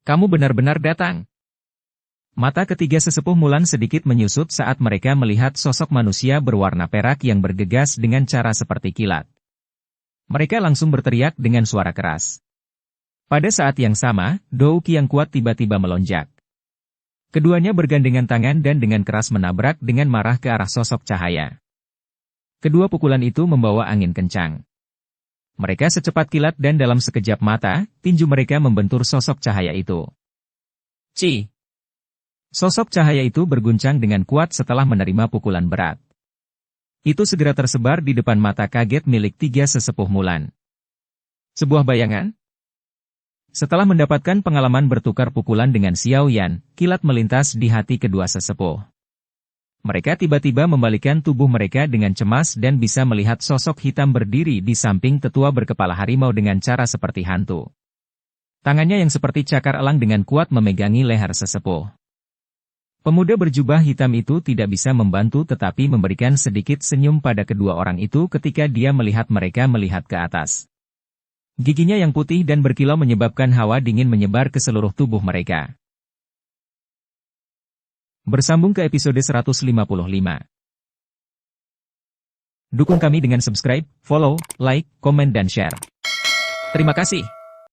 kamu benar-benar datang. Mata ketiga sesepuh Mulan sedikit menyusut saat mereka melihat sosok manusia berwarna perak yang bergegas dengan cara seperti kilat. Mereka langsung berteriak dengan suara keras. Pada saat yang sama, Douki yang kuat tiba-tiba melonjak. Keduanya bergandengan tangan dan dengan keras menabrak dengan marah ke arah sosok cahaya. Kedua pukulan itu membawa angin kencang. Mereka secepat kilat dan dalam sekejap mata, tinju mereka membentur sosok cahaya itu. Ci! Sosok cahaya itu berguncang dengan kuat setelah menerima pukulan berat. Itu segera tersebar di depan mata kaget milik tiga sesepuh Mulan. Sebuah bayangan? Setelah mendapatkan pengalaman bertukar pukulan dengan Xiao Yan, kilat melintas di hati kedua sesepuh. Mereka tiba-tiba membalikkan tubuh mereka dengan cemas dan bisa melihat sosok hitam berdiri di samping tetua berkepala harimau dengan cara seperti hantu. Tangannya yang seperti cakar elang dengan kuat memegangi leher sesepuh. Pemuda berjubah hitam itu tidak bisa membantu tetapi memberikan sedikit senyum pada kedua orang itu ketika dia melihat mereka melihat ke atas. Giginya yang putih dan berkilau menyebabkan hawa dingin menyebar ke seluruh tubuh mereka. Bersambung ke episode 155. Dukung kami dengan subscribe, follow, like, komen dan share. Terima kasih.